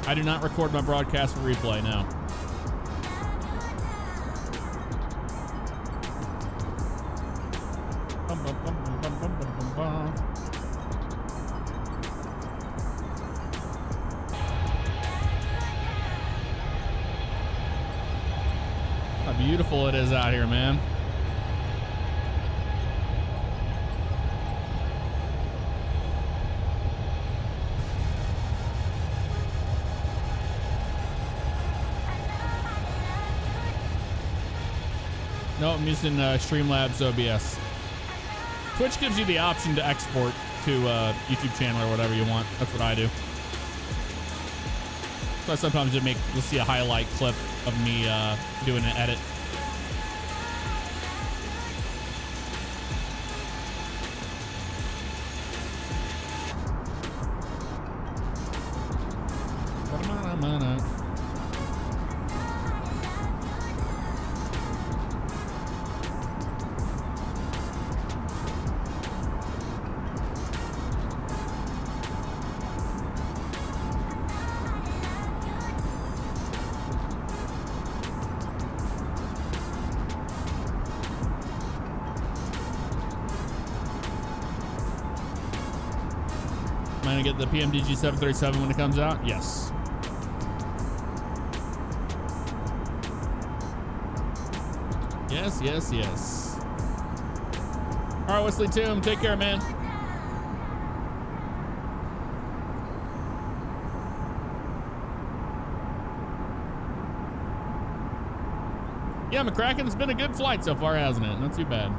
I do not record my broadcast for replay now. How beautiful it is out here, man. No, I'm using Streamlabs OBS. Twitch gives you the option to export to YouTube channel or whatever you want. That's what I do. So sometimes you'll see a highlight clip of me doing an edit. Get the PMDG 737 when it comes out? Yes. Yes, yes, yes. All right, Wesley Tomb, take care, man. Yeah, McCracken, it's been a good flight so far, hasn't it? Not too bad.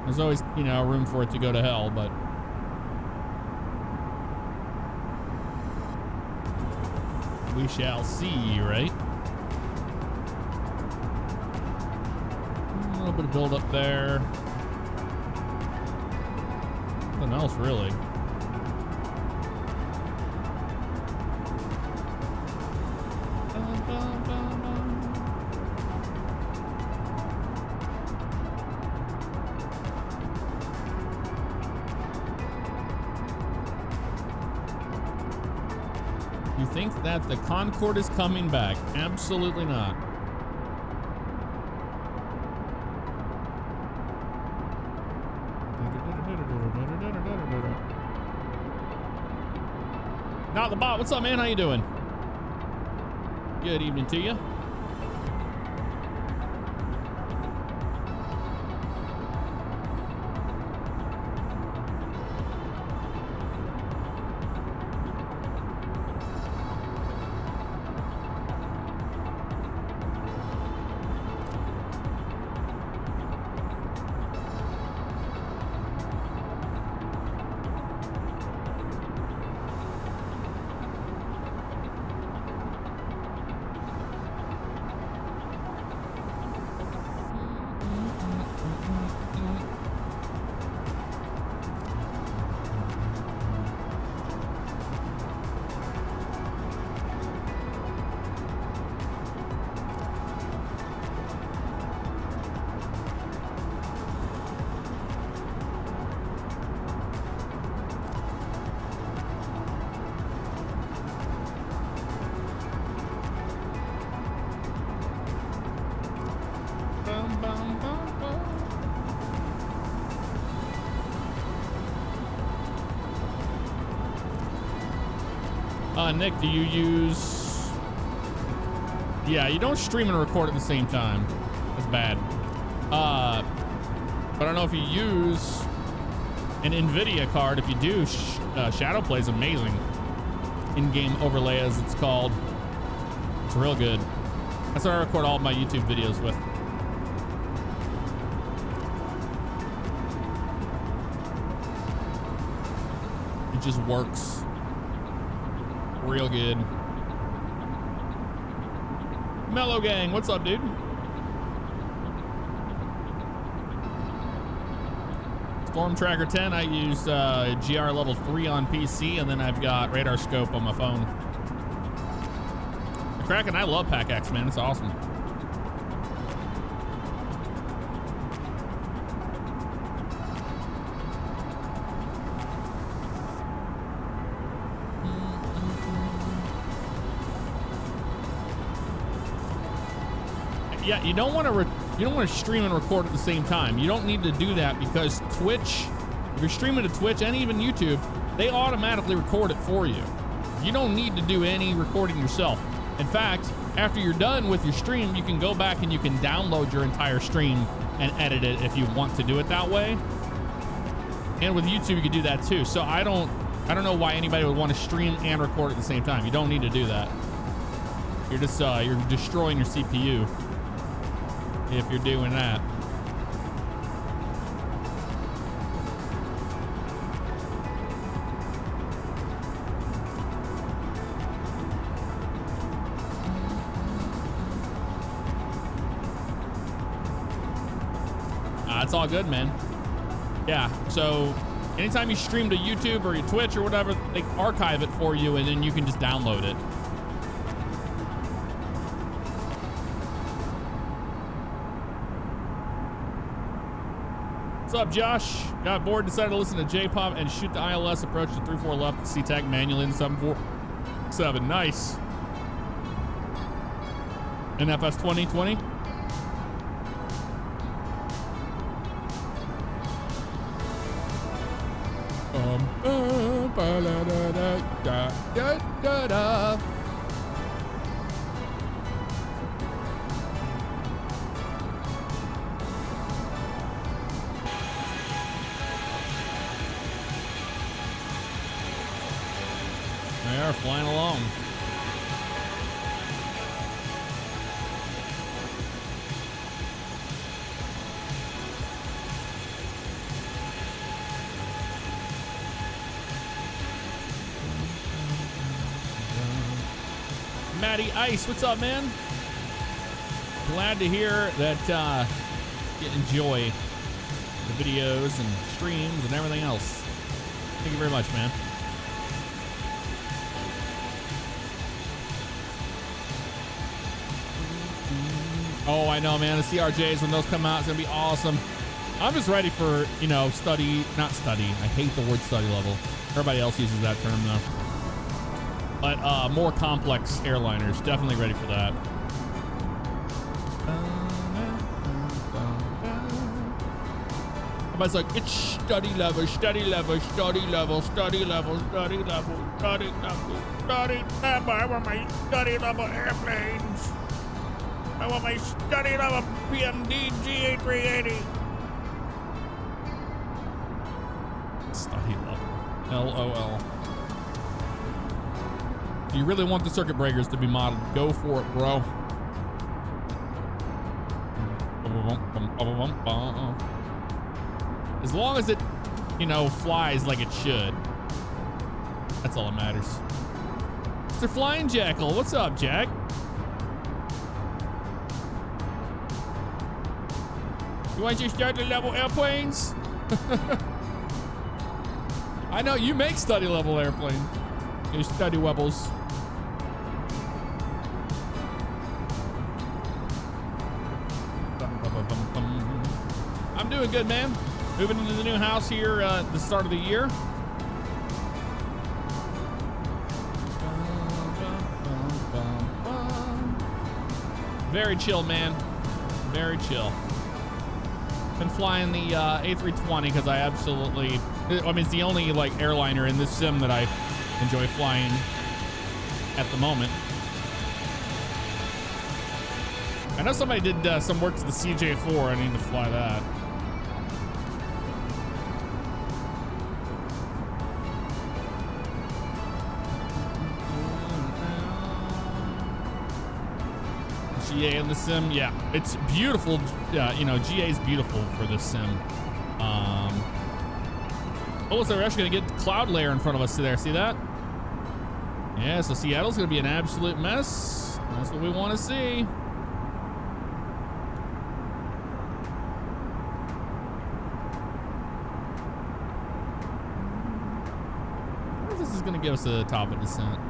There's always, you know, room for it to go to hell, but We shall see, right? A little bit of build up there. Nothing else really. You think that the Concorde is coming back? Absolutely not. Not the bot. What's up, man? How you doing? Good evening to you. Nick, do you use... Yeah, you don't stream and record at the same time. That's bad. But I don't know if you use an NVIDIA card. If you do, Shadowplay is amazing. In-game overlay, as it's called. It's real good. That's what I record all of my YouTube videos with. It just works real good. Mellow Gang, what's up, dude? Storm Tracker 10, I use GR level 3 on PC, and then I've got Radar Scope on my phone. Kraken, I love PAC-X, man. It's awesome. Yeah, you don't want to stream and record at the same time. You don't need to do that because Twitch, if you're streaming to Twitch and even YouTube, they automatically record it for you. You don't need to do any recording yourself. In fact, after you're done with your stream, you can go back and you can download your entire stream and edit it if you want to do it that way. And with YouTube, you can do that too. So I don't know why anybody would want to stream and record at the same time. You don't need to do that. You're just you're destroying your CPU if you're doing that. It's all good, man. Yeah, so anytime you stream to YouTube or your Twitch or whatever, they archive it for you and then you can just download it. What's up, Josh? Got bored, decided to listen to J-Pop and shoot the ILS approach to 3-4 left, C-Tag manually in 747. Nice. NFS 2020. They are flying along. Matty Ice, what's up, man? Glad to hear that you enjoy the videos and streams and everything else. Thank you very much, man. Oh, I know, man. The CRJs, when those come out, it's going to be awesome. I'm just ready for, you know, not study. I hate the word study level. Everybody else uses that term, though. But more complex airliners. Definitely ready for that. Everybody's like, it's study level, study level, study level, study level, study level, study level, study level. I want my study level airplanes. I want my study level PMD G8380. Study level. LOL. Do you really want the circuit breakers to be modeled? Go for it, bro. As long as it, you know, flies like it should. That's all that matters. Mr. Flying Jackal, what's up, Jack? You want your study level airplanes? I know you make study level airplanes. Your study webbles. I'm doing good, man. Moving into the new house here at the start of the year. Very chill, man. Very chill. Been flying the A320 because I mean, it's the only like airliner in this sim that I enjoy flying at the moment. I know somebody did some work to the CJ4. I need to fly that. GA in the sim, yeah, it's beautiful. Yeah, you know, GA is beautiful for this sim. Oh, so we're actually gonna get cloud layer in front of us there. See that? Yeah, so Seattle's gonna be an absolute mess. That's what we want to see. I wonder if this is gonna give us a top of descent.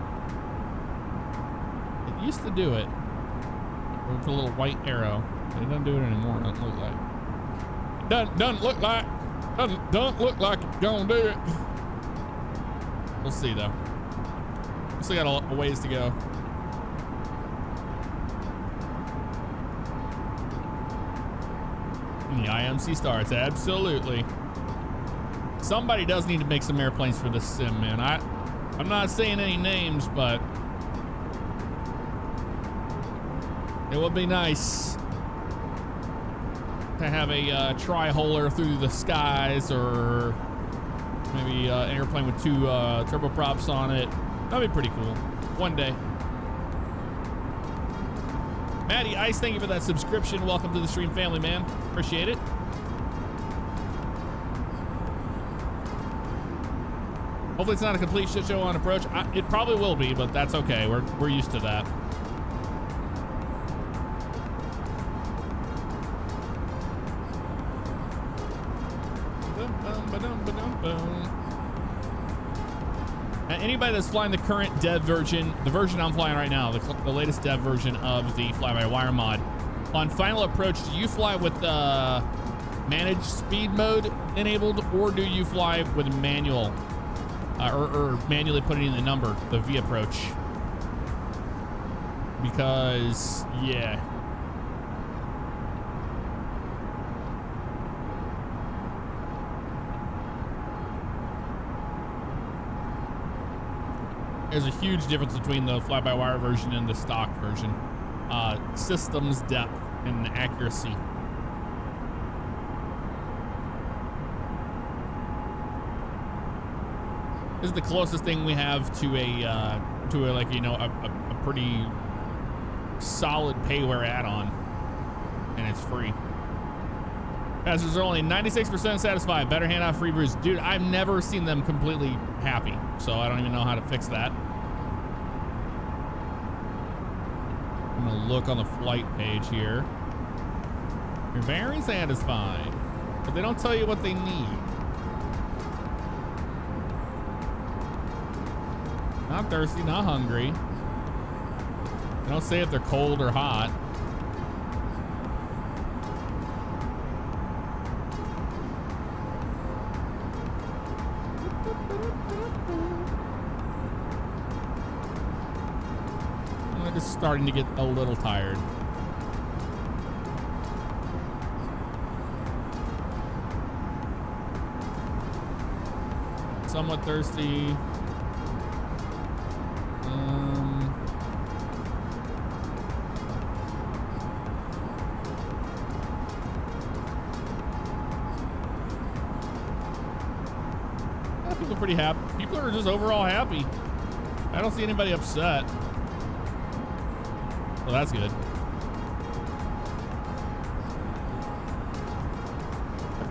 It used to do it. With a little white arrow. It doesn't do it anymore. It doesn't look like. Doesn't look like it's gonna do it. We'll see though. We still got a ways to go. And the IMC starts, absolutely. Somebody does need to make some airplanes for this sim, man. I'm not saying any names, but it would be nice to have a tri-holer through the skies, or maybe an airplane with two turboprops on it. That'd be pretty cool. One day. Matty Ice, thank you for that subscription. Welcome to the stream family, man. Appreciate it. Hopefully it's not a complete shit show on approach. It probably will be, but that's okay. We're used to that. Anybody that's flying the current dev version, the version I'm flying right now, the latest dev version of the fly-by-wire mod, on final approach, do you fly with managed speed mode enabled, or do you fly with manual, or manually putting in the number, the V approach? Because, yeah. There's a huge difference between the fly-by-wire version and the stock version. Systems depth and accuracy. This is the closest thing we have to a like, you know, a pretty solid payware add-on, and it's free. Passengers are only 96% satisfied. Better hand out free brews. Dude, I've never seen them completely happy, so I don't even know how to fix that. I'm gonna look on the flight page here. You're very satisfied, but they don't tell you what they need. Not thirsty, not hungry. They don't say if they're cold or hot. I'm just starting to get a little tired. Somewhat thirsty. People are pretty happy. People are just overall happy. I don't see anybody upset. Well, that's good.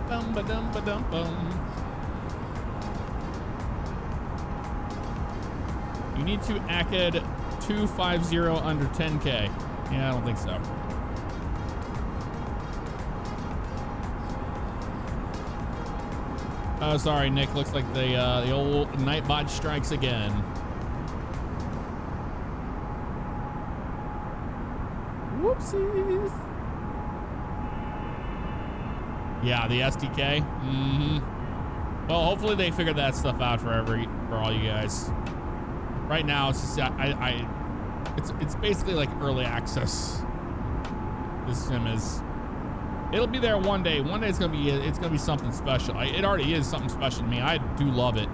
Ba-dum, ba-dum, ba-dum, bum. You need to ACAD 250 under 10K. Yeah, I don't think so. Oh, sorry, Nick. Looks like the old Nightbot strikes again. Whoopsies. Yeah, the SDK. Well, hopefully they figured that stuff out for all you guys. Right now, it's just it's basically like early access. This sim is. It'll be there one day. One day it's gonna be something special. It already is something special to me. I do love it.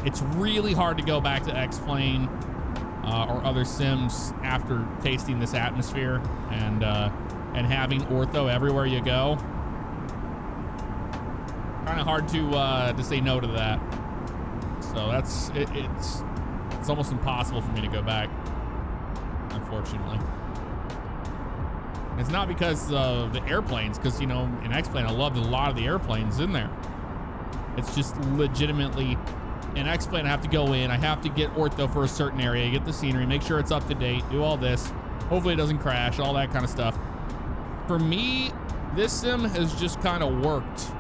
It's really hard to go back to X-Plane or other sims after tasting this atmosphere and having ortho everywhere you go. Kind of hard to say no to that. So that's it's almost impossible for me to go back, unfortunately. It's not because of the airplanes, because, you know, in X-Plane, I loved a lot of the airplanes in there. It's just legitimately, in X-Plane, I have to go in, I have to get ortho for a certain area, get the scenery, make sure it's up to date, do all this. Hopefully it doesn't crash, all that kind of stuff. For me, this sim has just kind of worked.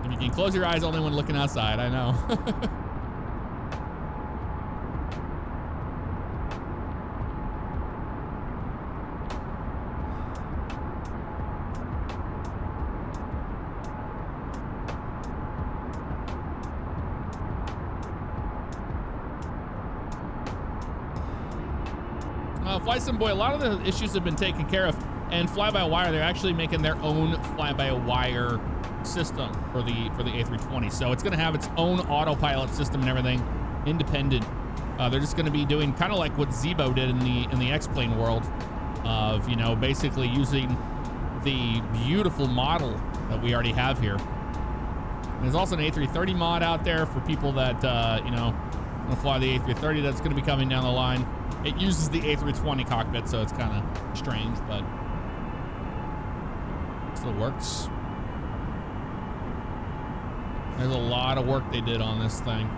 And you can close your eyes only when looking outside, I know. Fly Sim Boy, a lot of the issues have been taken care of, and fly-by-wire, they're actually making their own fly-by-wire system for the A320. So it's going to have its own autopilot system and everything, independent. They're just going to be doing kind of like what Zebo did in the X-Plane world, of, you know, basically using the beautiful model that we already have here. And there's also an A330 mod out there for people that you know, want to fly the A330. That's going to be coming down the line. It uses the A320 cockpit, so it's kind of strange, but it still works. There's a lot of work they did on this thing.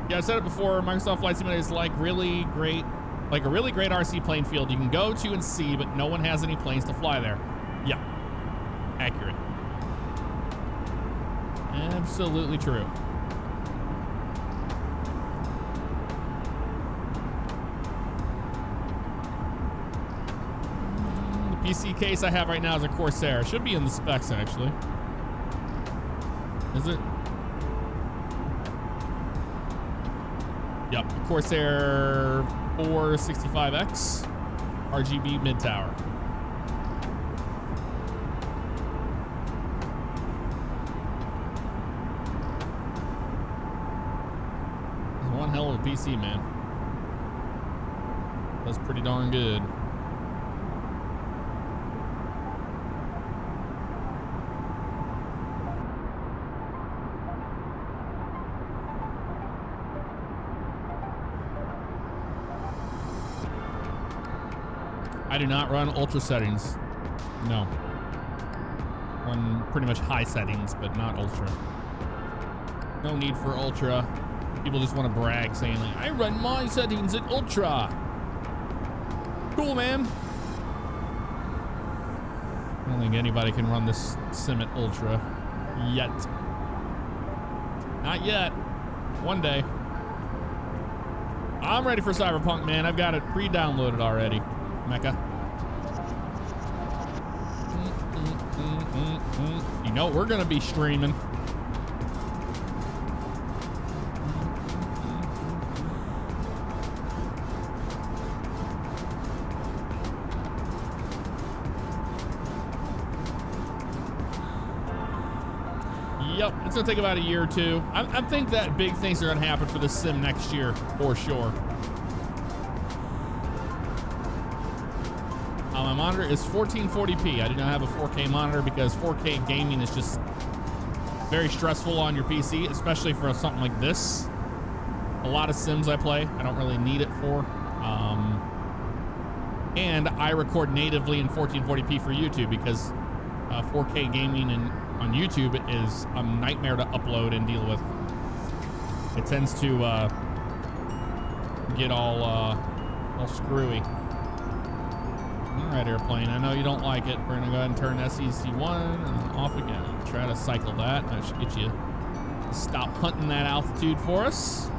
Yeah, I said it before, Microsoft Flight Simulator is like a really great RC plane field you can go to and see, but no one has any planes to fly there. Yeah, accurate. Absolutely true. PC case I have right now is a Corsair. It should be in the specs, actually. Is it? Yep, Corsair 465X RGB mid tower. One hell of a PC, man. That's pretty darn good. I do not run ultra settings. No. Run pretty much high settings, but not ultra. No need for ultra. People just want to brag saying like, I run my settings at ultra. Cool, man. I don't think anybody can run this sim at ultra yet. Not yet. One day. I'm ready for Cyberpunk, man. I've got it pre-downloaded already. Mecca. You know we're gonna be streaming. Yep, it's gonna take about a year or two. I think that big things are gonna happen for this sim next year, for sure. My monitor is 1440p. I do not have a 4K monitor because 4K gaming is just very stressful on your PC, especially for something like this. A lot of sims I play, I don't really need it for. And I record natively in 1440p for YouTube because 4K gaming on YouTube is a nightmare to upload and deal with. It tends to get all screwy. All right, airplane. I know you don't like it. We're gonna go ahead and turn SEC1 and off again. Try to cycle that. That should get you to stop hunting that altitude for us.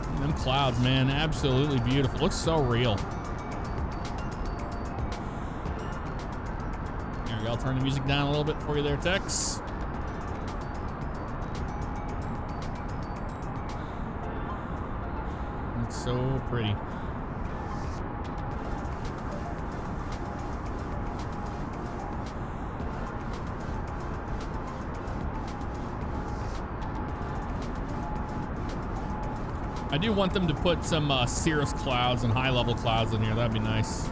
And them clouds, man, absolutely beautiful. Looks so real. There we go. I'll turn the music down a little bit for you there, Tex. So pretty. I do want them to put some cirrus clouds and high-level clouds in here. That'd be nice.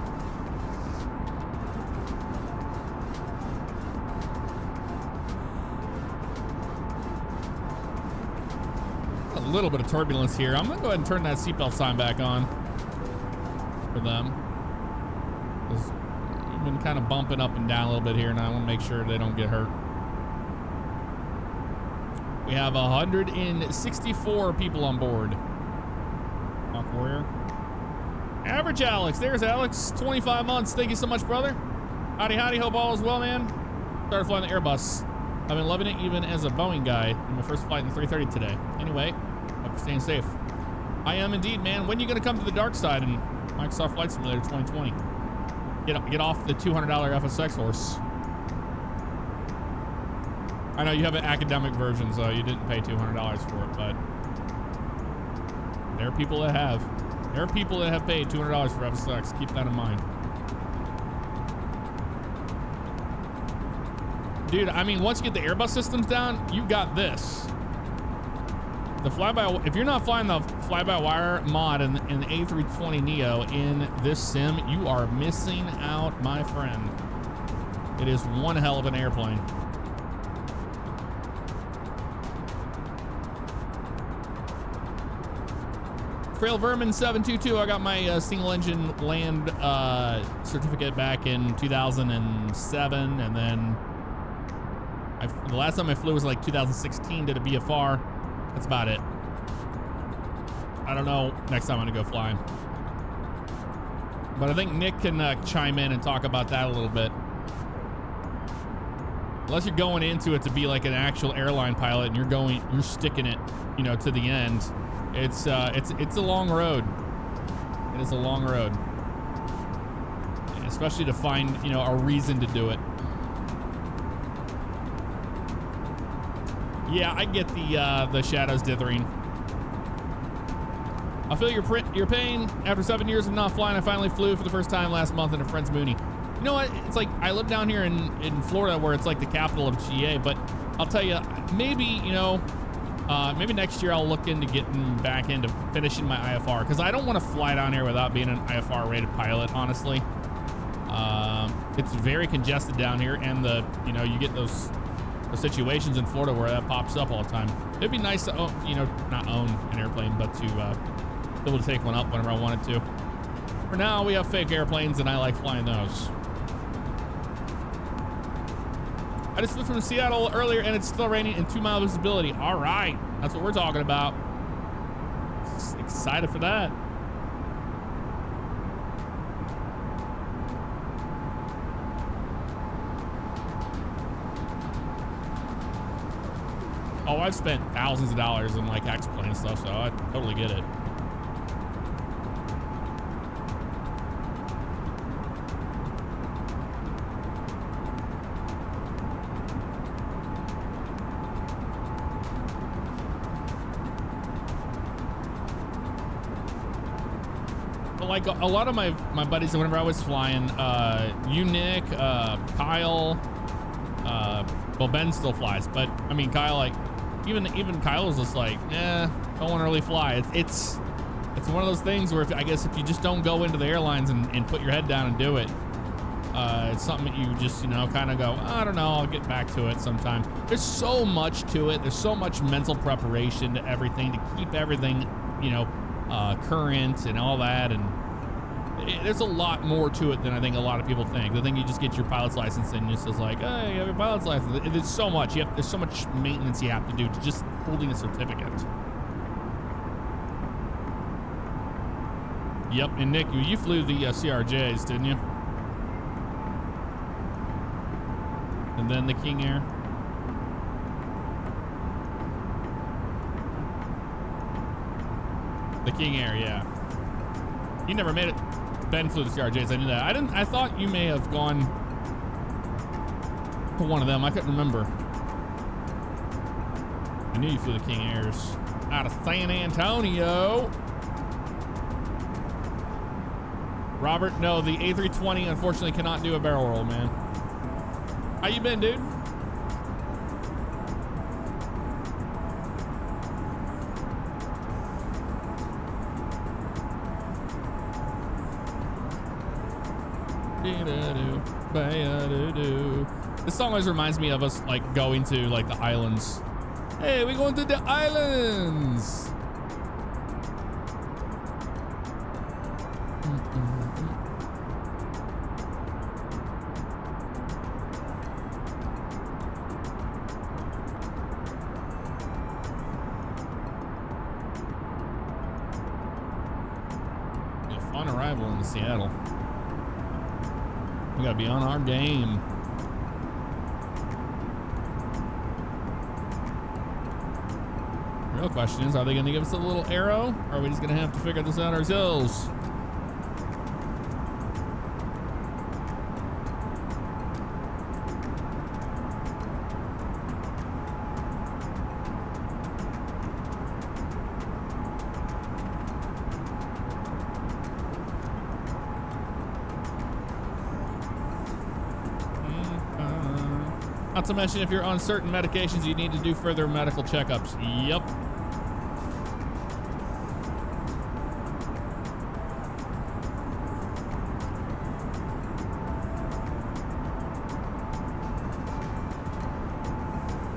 A little bit of turbulence here. I'm gonna go ahead and turn that seatbelt sign back on for them. We've been kind of bumping up and down a little bit here, and I want to make sure they don't get hurt. We have 164 people on board. Hawk Warrior. Average Alex. There's Alex. 25 months. Thank you so much, brother. Howdy, howdy. Hope all is well, man. Started flying the Airbus. I've been loving it even as a Boeing guy. My first flight in the 330 today. Anyway, hope you're staying safe. I am indeed, man. When are you going to come to the dark side in Microsoft Flight Simulator 2020? Get off the $200 FSX horse. I know you have an academic version, so you didn't pay $200 for it, but there are people that have. There are people that have paid $200 for FSX. Keep that in mind. Dude, I mean, once you get the Airbus systems down, you got this. The fly-by, if you're not flying the fly-by-wire mod in the A320neo in this sim, you are missing out, my friend. It is one hell of an airplane. Frail Vermin 722. I got my single engine land certificate back in 2007, and then the last time I flew was like 2016. Did a BFR. That's about it. I don't know next time I'm gonna go flying, but I think Nick can chime in and talk about that a little bit. Unless you're going into it to be like an actual airline pilot and you're sticking it, you know, to the end. It's a long road. It is a long road, especially to find, you know, a reason to do it. Yeah, I get the shadows dithering. I feel your pain. After 7 years of not flying, I finally flew for the first time last month in a friend's Mooney. You know what? It's like I live down here in Florida, where it's like the capital of GA. But I'll tell you, maybe, you know, maybe next year I'll look into getting back into finishing my IFR, because I don't want to fly down here without being an IFR rated pilot, honestly. It's very congested down here, and you get those situations in Florida where that pops up all the time. It'd be nice to own, not own an airplane, but to be able to take one up whenever I wanted to. For now, we have fake airplanes, and I like flying those. I just flew from Seattle earlier, and it's still raining and 2-mile visibility. All right, that's what we're talking about. Excited for that. Oh, I've spent thousands of dollars on like X-Plane stuff, so I totally get it. Like a lot of my buddies, whenever I was flying, you, Nick, Kyle, well, Ben still flies, but I mean, Kyle, like, even Kyle was just like, don't want to really fly. It's one of those things where I guess if you just don't go into the airlines and put your head down and do it, it's something that you just, you know, kind of go, I don't know, I'll get back to it sometime. There's so much to it. There's so much mental preparation to everything to keep everything, you know, current and all that, and there's a lot more to it than I think a lot of people think. They think you just get your pilot's license and it's just like, hey, you have your pilot's license. There's so much. There's so much maintenance you have to do to just holding a certificate. Yep, and Nick, you flew the CRJs, didn't you? And then the King Air. The King Air, yeah. You never made it. Ben flew the CRJs. I knew that. I thought you may have gone to one of them. I couldn't remember. I knew you flew the King Airs out of San Antonio. Robert, no, the A320 unfortunately cannot do a barrel roll, man. How you been, dude? This song always reminds me of us like going to like the islands. Hey, we're going to the islands. A fun arrival in Seattle. We gotta be on our game. Real question is, are they gonna give us a little arrow? Or are we just gonna have to figure this out ourselves? Not to mention, if you're on certain medications, you need to do further medical checkups. Yep.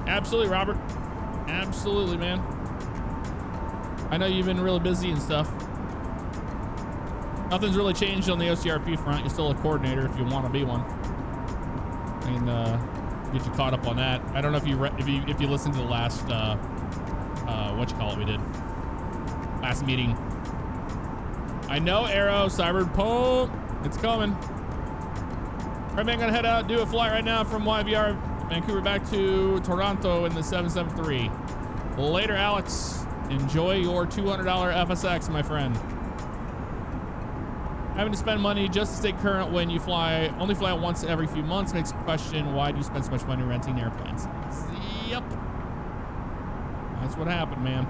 Absolutely, Robert. Absolutely, man. I know you've been really busy and stuff. Nothing's really changed on the OCRP front. You're still a coordinator if you want to be one. And get you caught up on that. I don't know if you listened to the last we did last meeting. I know, Arrow, Cyberpunk, it's coming. All right, man, gonna head out, do a flight right now from YVR Vancouver back to Toronto in the 773. Later, Alex. Enjoy your $200 FSX, my friend. Having to spend money just to stay current when you only fly once every few months makes you question, why do you spend so much money renting airplanes? Yep. That's what happened, man.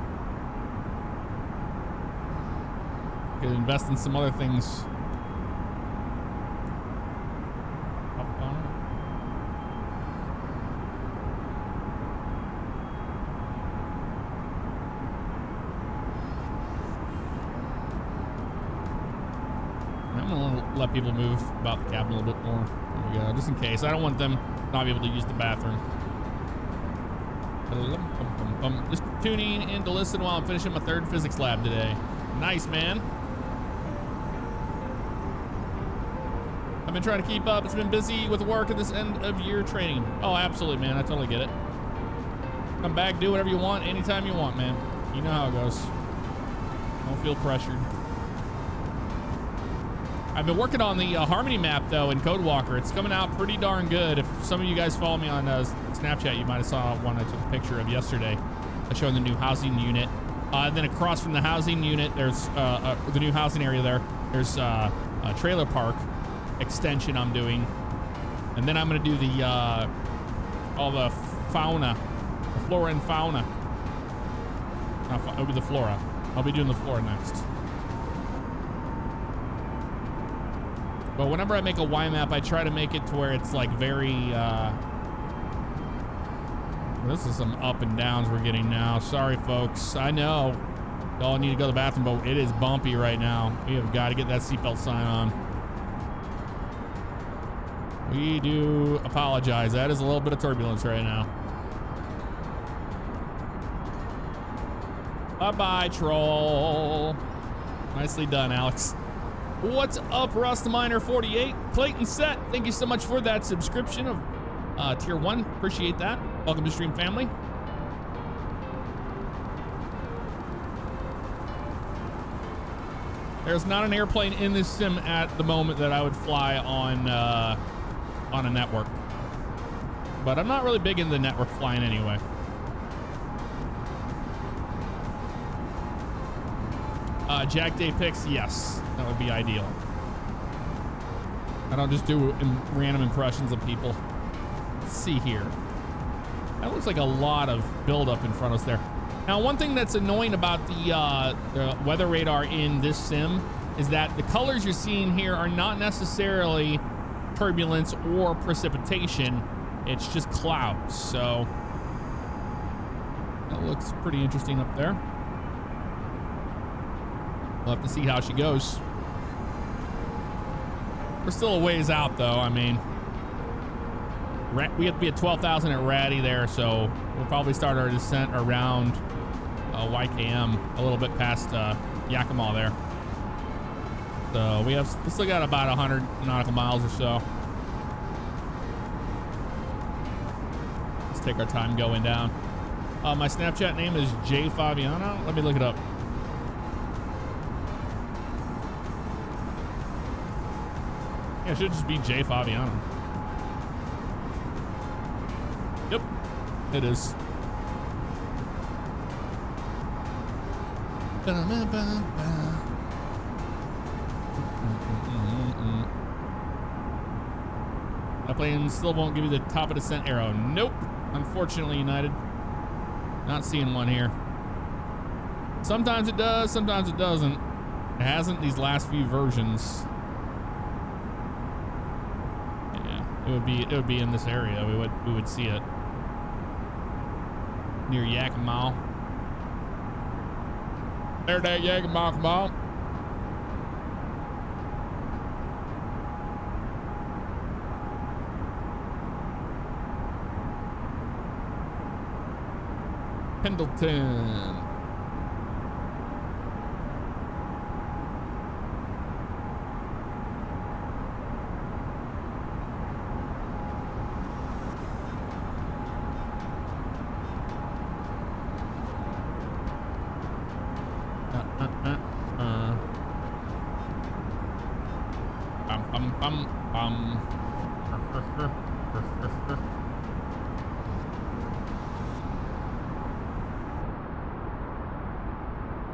Could invest in some other things. Let people move about the cabin a little bit more. There we go, just in case. I don't want them not be able to use the bathroom. Just tuning in to listen while I'm finishing my 3rd physics lab today. Nice, man. I've been trying to keep up. It's been busy with work at this end of year training. Oh, absolutely, man. I totally get it. Come back, do whatever you want, anytime you want, man. You know how it goes. Don't feel pressured. I've been working on the Harmony map, though, in Codewalker. It's coming out pretty darn good. If some of you guys follow me on Snapchat, you might have saw one I took a picture of yesterday showing the new housing unit. And then across from the housing unit, there's the new housing area there. There's a trailer park extension I'm doing. And then I'm going to do the all the fauna, the flora and fauna. It'll be the flora. I'll be doing the flora next. But whenever I make a Y map, I try to make it to where it's like very, this is some up and downs we're getting now. Sorry, folks. I know y'all need to go to the bathroom, but it is bumpy right now. We have got to get that seatbelt sign on. We do apologize. That is a little bit of turbulence right now. Bye-bye, troll. Nicely done, Alex. What's up, Rustaminer48? Clayton Set, thank you so much for that subscription of Tier 1. Appreciate that. Welcome to Stream Family. There's not an airplane in this sim at the moment that I would fly on a network. But I'm not really big into the network flying anyway. Jack Day picks, yes. That would be ideal. I don't just do random impressions of people. Let's see here. That looks like a lot of buildup in front of us there. Now, one thing that's annoying about the weather radar in this sim is that the colors you're seeing here are not necessarily turbulence or precipitation. It's just clouds. So that looks pretty interesting up there. We'll have to see how she goes. We're still a ways out, though. I mean, we have to be at 12,000 at Ratty there, so we'll probably start our descent around YKM, a little bit past Yakima there. So we still got about 100 nautical miles or so. Let's take our time going down. My Snapchat name is J Fabiano. Let me look it up. Yeah, it should just be J Fabiano. Yep, it is. That plane still won't give you the top of descent arrow. Nope. Unfortunately, United. Not seeing one here. Sometimes it does, sometimes it doesn't. It hasn't these last few versions. It would be in this area. We would see it near Yakima. There, that Yakima, come on. Pendleton.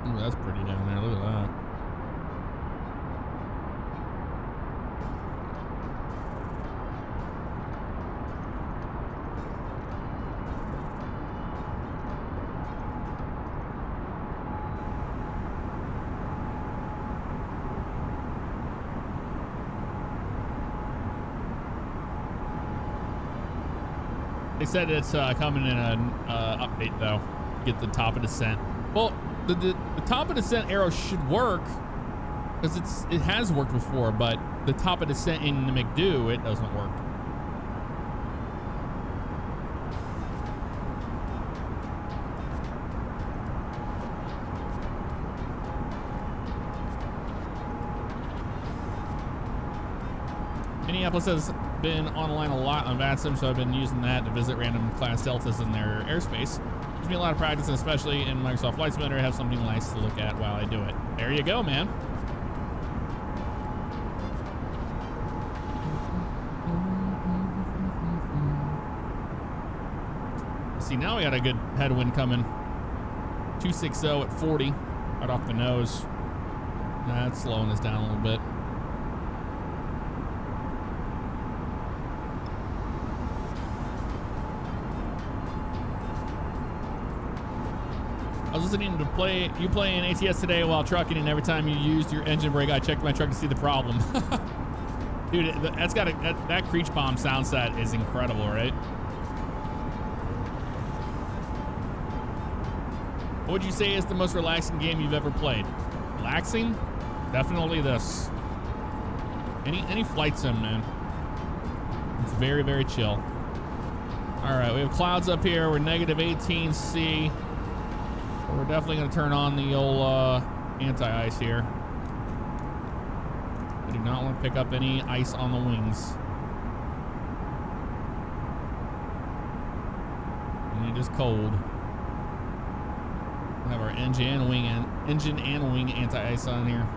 Ooh, that's pretty down there. Look at that. They said it's coming in an update though. Get the top of descent. Well, the top of descent arrow should work because it has worked before, but the top of descent in the McDo, it doesn't work. Minneapolis has been online a lot on VATSIM, so I've been using that to visit random class deltas in their airspace. Gives me a lot of practice, and especially in Microsoft Flight Simulator, I have something nice to look at while I do it. There you go, man. See, now we got a good headwind coming. 260 at 40, right off the nose. That's slowing us down a little bit. I was listening to you playing ATS today while trucking, and every time you used your engine brake, I checked my truck to see the problem. Dude, that's got that Creech Bomb sound set is incredible, right? What would you say is the most relaxing game you've ever played? Relaxing? Definitely this. Any flight sim, man. It's very, very chill. All right, we have clouds up here. We're negative 18C. We're definitely going to turn on the old anti-ice here. I do not want to pick up any ice on the wings. And it is cold. We have our engine and wing anti-ice on here.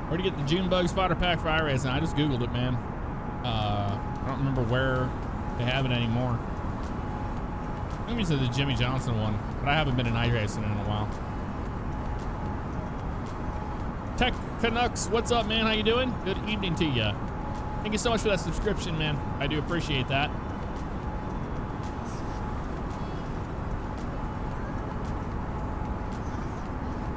Where to get the June Bug spotter pack for iRacing? I just Googled it, man. I don't remember where they have it anymore. I think it's the Jimmy Johnson one, but I haven't been in iRacing in a while. Tech Canucks, what's up, man? How you doing? Good evening to you. Thank you so much for that subscription, man. I do appreciate that.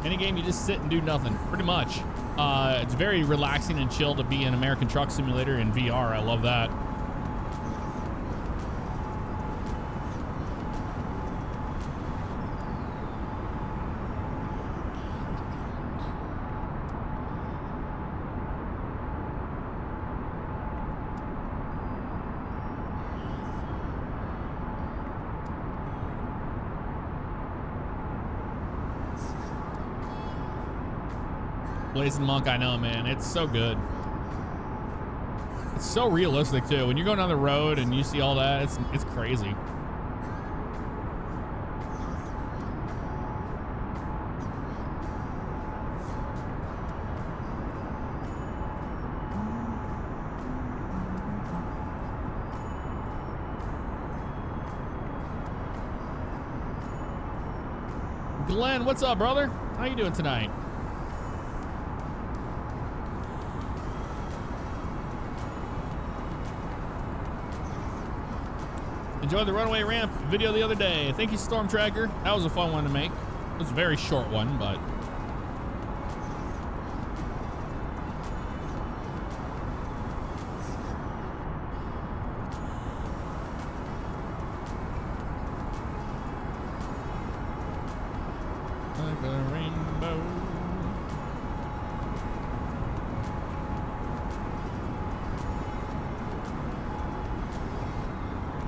Any game you just sit and do nothing, pretty much. It's very relaxing and chill to be in American Truck Simulator in VR. I love that. Blazing Monk, I know, man. It's so good. It's so realistic too. When you're going down the road and you see all that, it's crazy. Glenn, what's up, brother? How you doing tonight? Enjoyed the runaway ramp video the other day. Thank you, Storm Tracker. That was a fun one to make. It was a very short one, but like a rainbow.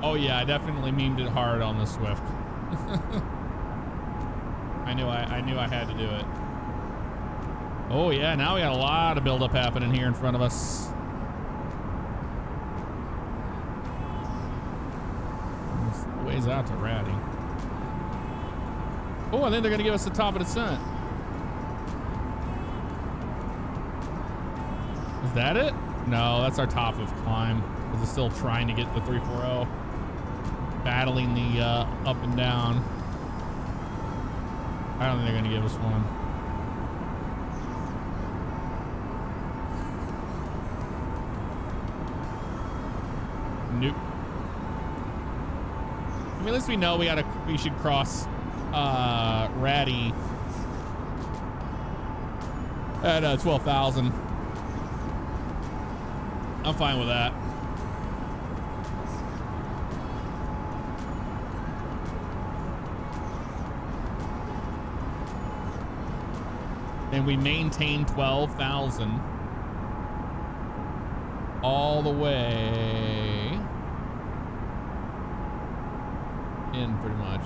Oh yeah, I definitely memed it hard on the Swift. I knew I had to do it. Oh yeah, now we got a lot of buildup happening here in front of us. Ways out to Ratty. Oh, I think they're gonna give us the top of the descent. Is that it? No, that's our top of climb. Because it's still trying to get the 340. Battling the up and down. I don't think they're gonna give us one. Nope. I mean, at least we know we should cross Ratty at 12,000. I'm fine with that. and we maintain 12,000 all the way in, pretty much.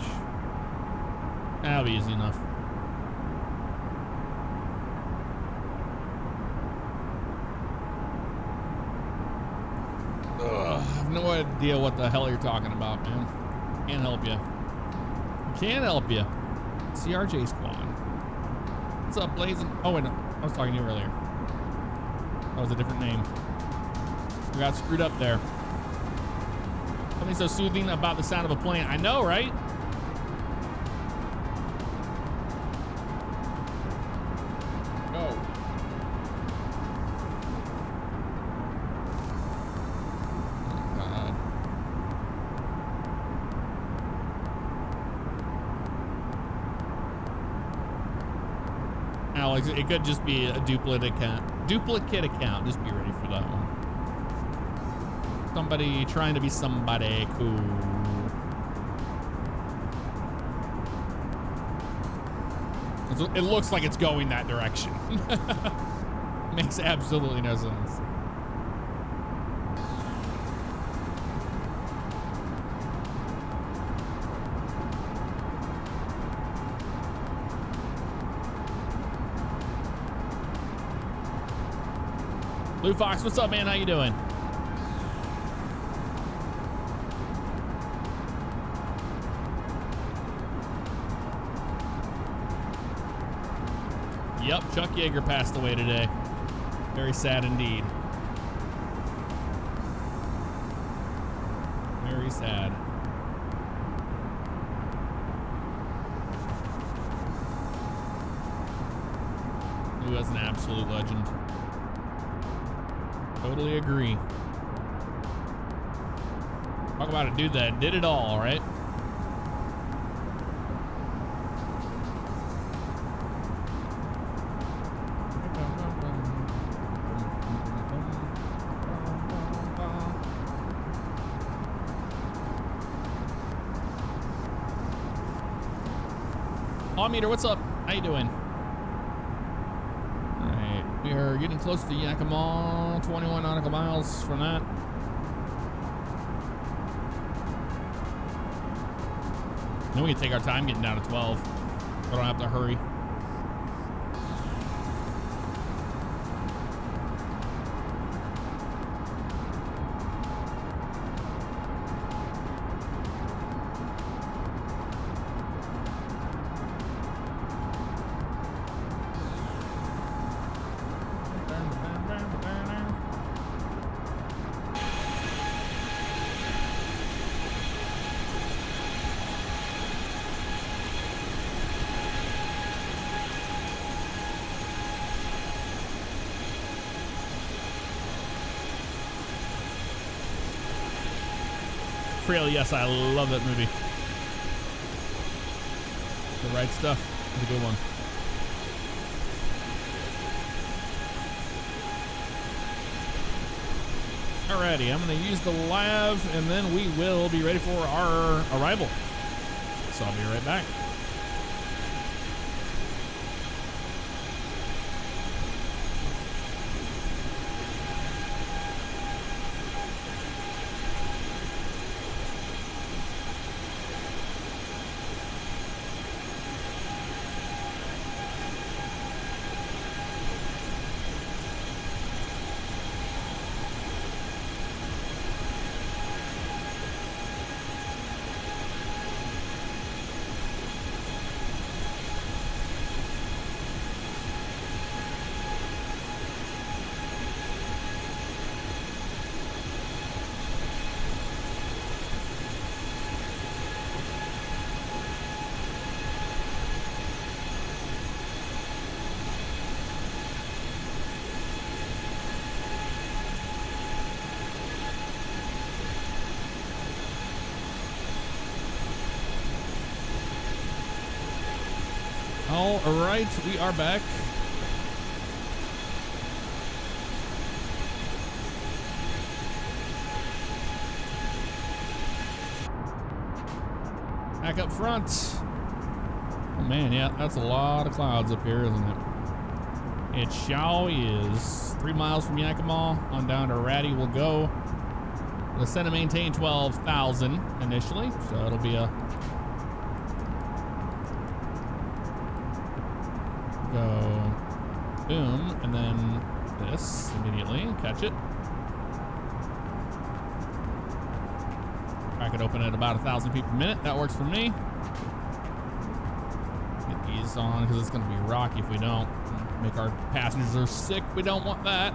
That'll be easy enough. Ugh, I have no idea what the hell you're talking about, man. Can't help you. Can't help you. CRJ Squad. What's up, Blazing? Oh, wait, no. I was talking to you earlier. That was a different name. We got screwed up there. Something so soothing about the sound of a plane. I know, right? Go. Oh, God. Alex, it could just be a duplicate account. Duplicate account. Just be ready for that one. Somebody trying to be somebody cool. It looks like it's going that direction. Makes absolutely no sense. Blue Fox, what's up, man? How you doing? Yep, Chuck Yeager passed away today. Very sad indeed. Very sad. He was an absolute legend. Totally agree. Talk about a dude that did it all, right? Meter, what's up? How you doing? All right, we are getting close to Yakima. 21 nautical miles from that. Then we can take our time getting down to 12. We don't have to hurry. Yes, I love that movie. The Right Stuff is a good one. Alrighty, I'm going to use the lav, and then we will be ready for our arrival. So I'll be right back. All right, we are back. Back up front. Oh man, yeah, that's a lot of clouds up here, isn't it? It shall is 3 miles from Yakima on down to Ratty. We'll go. We'll send and maintain 12,000 initially, so it'll be a go boom, and then this immediately. Catch it. Crack it open at about 1,000 feet per minute. That works for me. Get these on because it's going to be rocky if we don't. Make our passengers sick. We don't want that.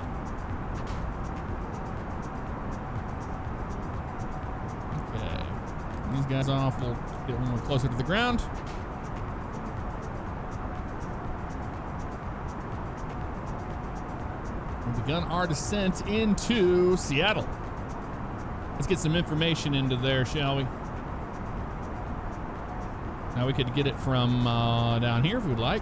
Okay. These guys off. We'll get one more closer to the ground. We've begun our descent into Seattle. Let's get some information into there, shall we? Now we could get it from down here if we'd like.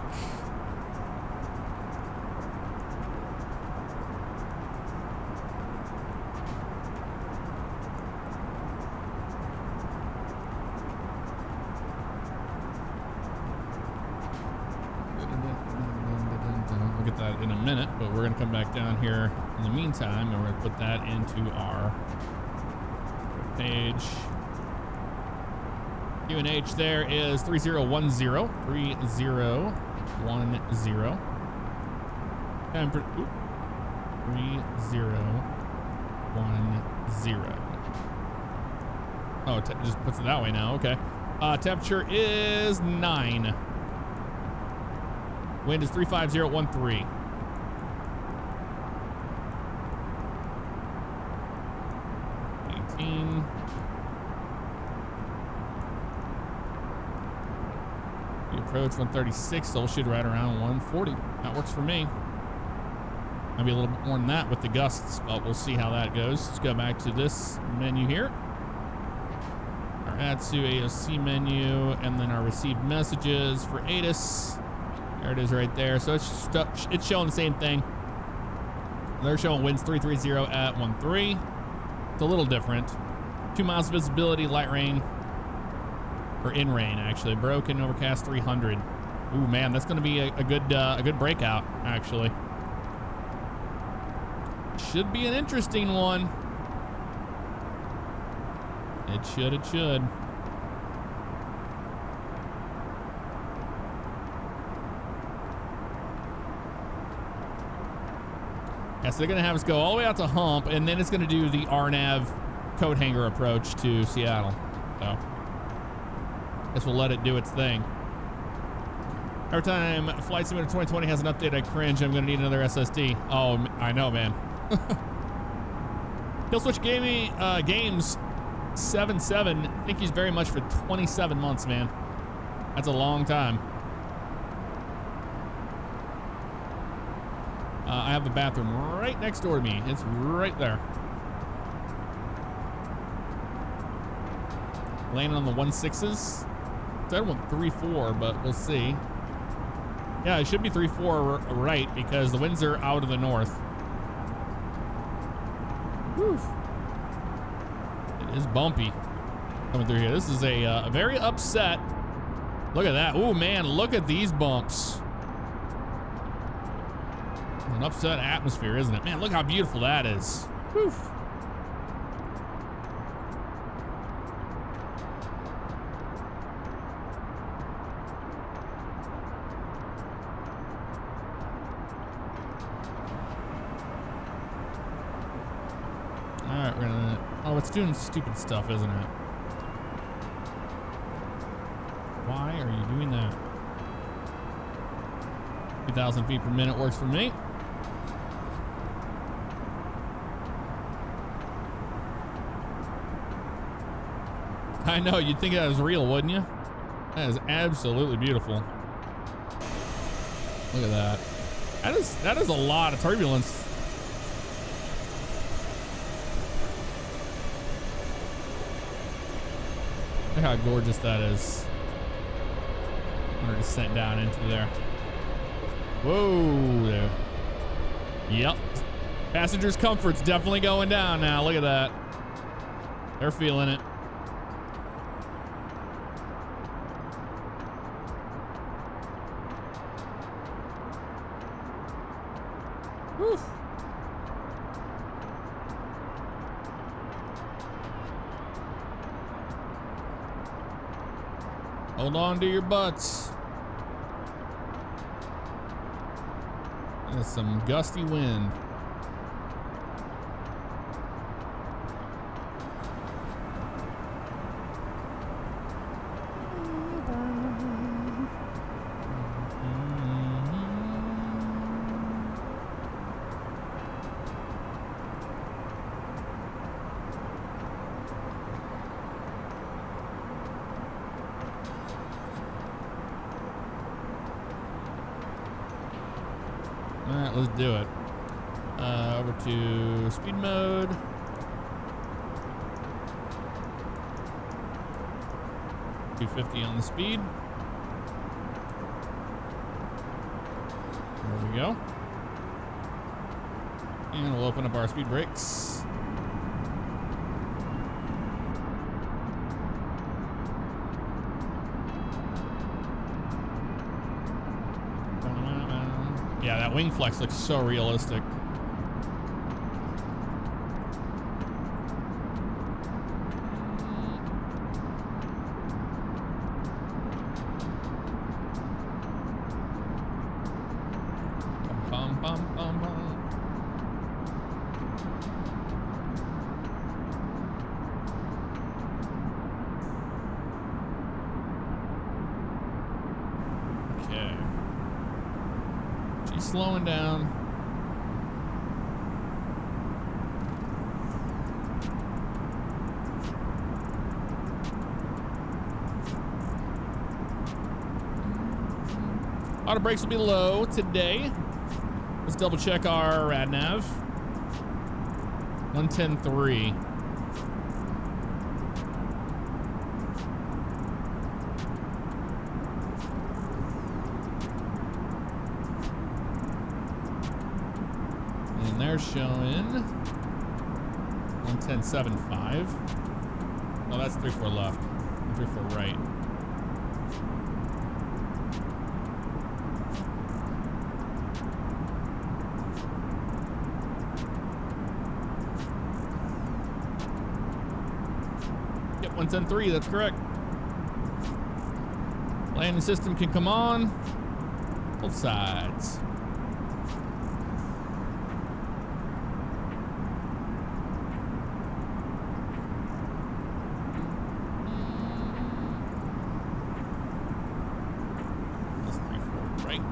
We'll get that in a minute, but we're going to come back down here in the meantime, and we're going to put that into our page. UNH there is 3010. 3010. Temper 3010. Oh, it just puts it that way now. Okay. Temperature is 9. Wind is 35013. We approach 136, so we'll shoot right around 140. That works for me. Maybe a little bit more than that with the gusts, but we'll see how that goes. Let's go back to this menu here. Our ATSU AOC menu, and then our received messages for ATIS. There it is right there. So it's showing the same thing. They're showing winds 330 at 13. It's a little different. 2 miles visibility, light rain. Or in rain, actually. Broken, overcast 300. Ooh, man, that's going to be a good breakout, actually. Should be an interesting one. It should. Yeah, so they're going to have us go all the way out to Hump, and then it's going to do the RNAV coat hanger approach to Seattle. So, guess we'll let it do its thing. Every time Flight Simulator 2020 has an update, I cringe. I'm going to need another SSD. Oh, I know, man. Killswitch Games 77. Thank you very much for 27 months, man. That's a long time. I have the bathroom right next door to me. It's right there. Landing on the 16s. Said 134, but we'll see. Yeah, it should be 34 right because the winds are out of the north. Whew. It is bumpy coming through here. This is a very upset. Look at that. Oh man, look at these bumps. An upset atmosphere, isn't it? Man, look how beautiful that is. Whew. Alright, we're gonna... Oh, it's doing stupid stuff, isn't it? Why are you doing that? 2,000 feet per minute works for me. I know, you'd think that was real, wouldn't you? That is absolutely beautiful. Look at that. That is a lot of turbulence. Look how gorgeous that is. I'm gonna descent down into there. Whoa there. Yep. Passengers' comfort's definitely going down now. Look at that. They're feeling it. Whew. Hold on to your butts. There's some gusty wind. Alright, let's do it. Over to speed mode. $250 on the speed. There we go. And we'll open up our speed brakes. Yeah, that wing flex looks so realistic. Bum, bum, bum, bum. Okay. She's slowing down. Auto brakes will be low today. Let's double check our rad nav. 110.3. And they're showing 110.75. Oh, that's 3-4 left. 3-4 right. Yep, 110.3, that's correct. Landing system can come on. Both sides. That's 3-4 right.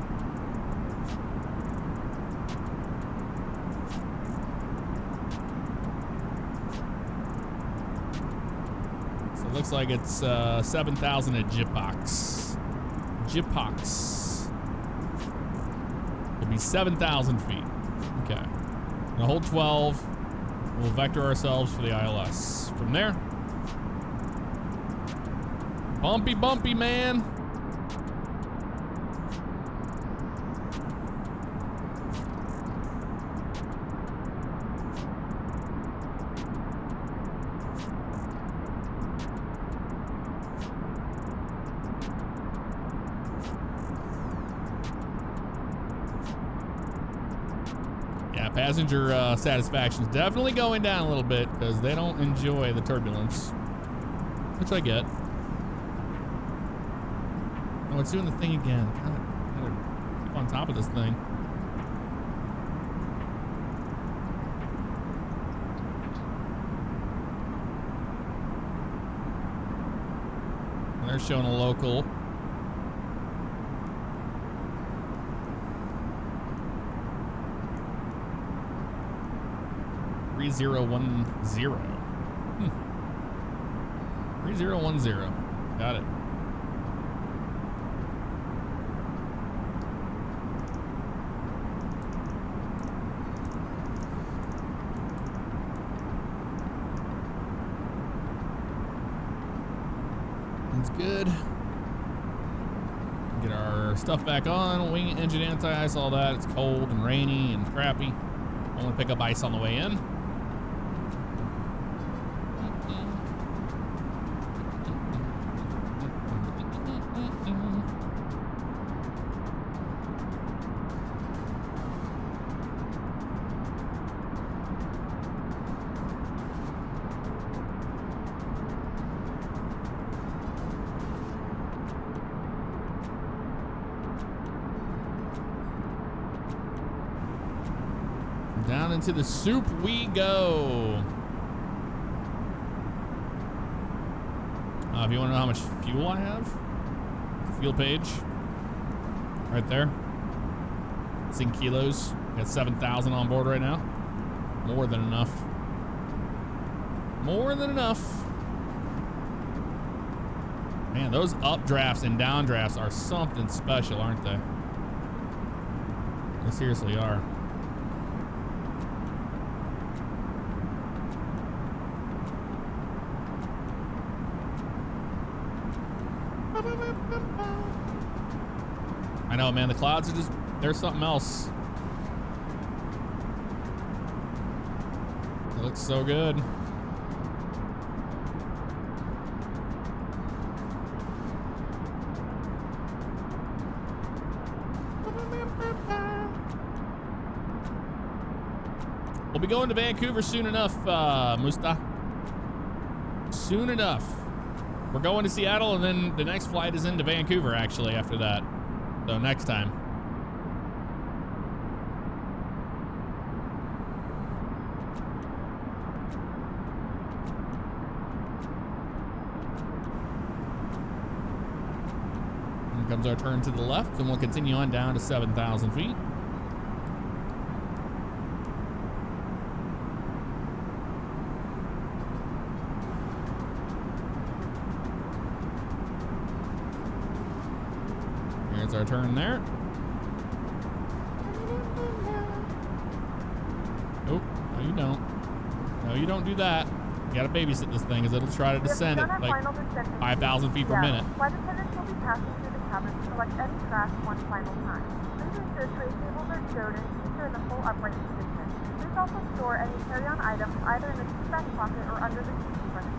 So it looks like it's 7,000 at Jipox. Jipox. It'll be 7,000 feet. Okay. Now hold 12. We'll vector ourselves for the ILS. From there. Bumpy, bumpy, man. Passenger satisfaction is definitely going down a little bit because they don't enjoy the turbulence, which I get. Oh, it's doing the thing again. God, gotta keep on top of this thing. And they're showing a local. 3010. 3010. Got it. That's good. Get our stuff back on. Wing, engine, anti-ice, all that. It's cold and rainy and crappy. I want to pick up ice on the way in. Down into the soup we go. If you want to know how much fuel I have, fuel page right there. It's in kilos. Got 7,000 on board right now. More than enough. More than enough. Man, those updrafts and downdrafts are something special, aren't they? They seriously are. I know, man. The clouds are just, they're something else. It looks so good. We'll be going to Vancouver soon enough, Musta. Soon enough. We're going to Seattle, and then the next flight is into Vancouver, actually, after that. So next time. Here comes our turn to the left, and we'll continue on down to 7,000 feet. Here's our turn there. Oh, no you don't. No, you don't do that. You gotta babysit this thing, because it'll try to descend at like 5,000 feet per minute. Flight attendants will be passing through the cabin to collect any trash one final time. Please ensure tray tables are stowed and seats are in the full upright position. Please also store any carry-on items either in the seat back pocket or under the seat cushion.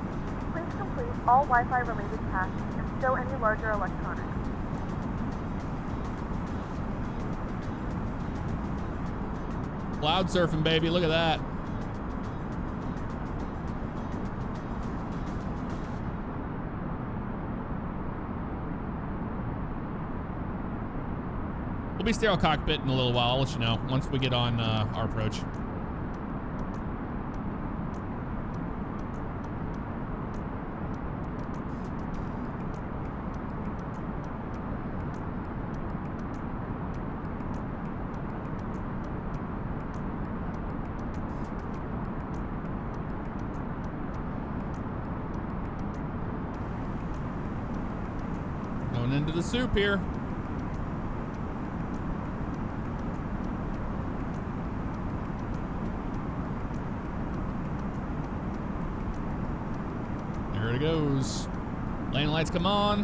Please complete all Wi-Fi related tasks and stow any larger electronics. Cloud surfing, baby. Look at that. We'll be sterile cockpit in a little while. I'll let you know once we get on our approach. Going into the soup here. There it goes. Lane lights come on.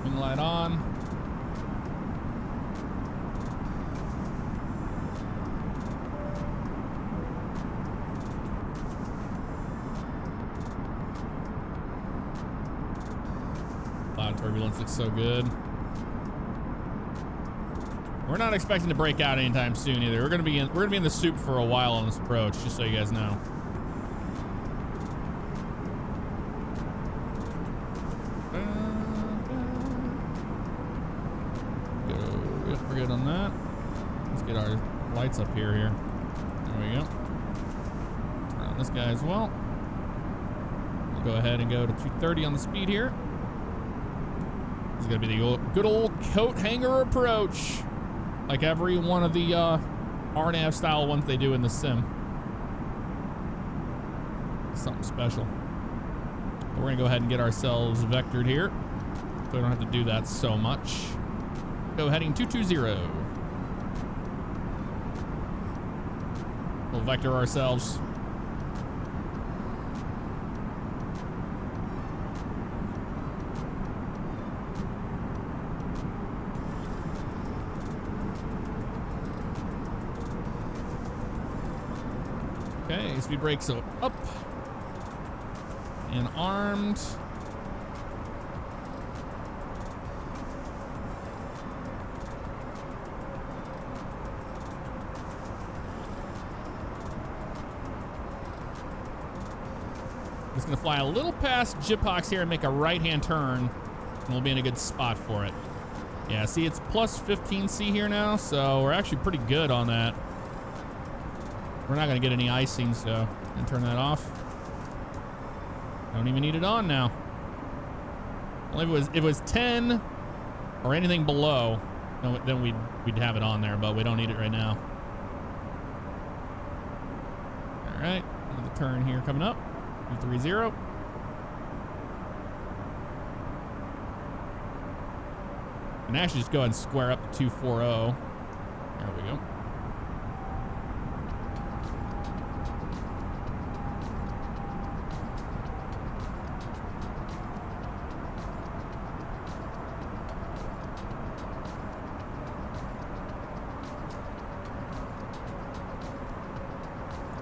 Wing light on. Cloud turbulence looks so good. We're not expecting to break out anytime soon either. We're gonna be in the soup for a while on this approach, just so you guys know. We're good on that. Let's get our lights up here. There we go. Turn on this guy as well. We'll go ahead and go to 230 on the speed here. This is gonna be the good old coat hanger approach, like every one of the RNAV style ones they do in the sim. Something special. But we're gonna go ahead and get ourselves vectored here, so we don't have to do that so much. Go heading 220. We'll vector ourselves. Okay, speed brakes up and armed. Just gonna fly a little past Jipox here and make a right-hand turn, and we'll be in a good spot for it. Yeah, see, it's plus 15C here now, so we're actually pretty good on that. We're not going to get any icing, so I'm going to turn that off. Don't even need it on now. Well, if it was 10 or anything below, then we'd have it on there, but we don't need it right now. All right, another turn here coming up. 230. And actually just go ahead and square up to 240. There we go.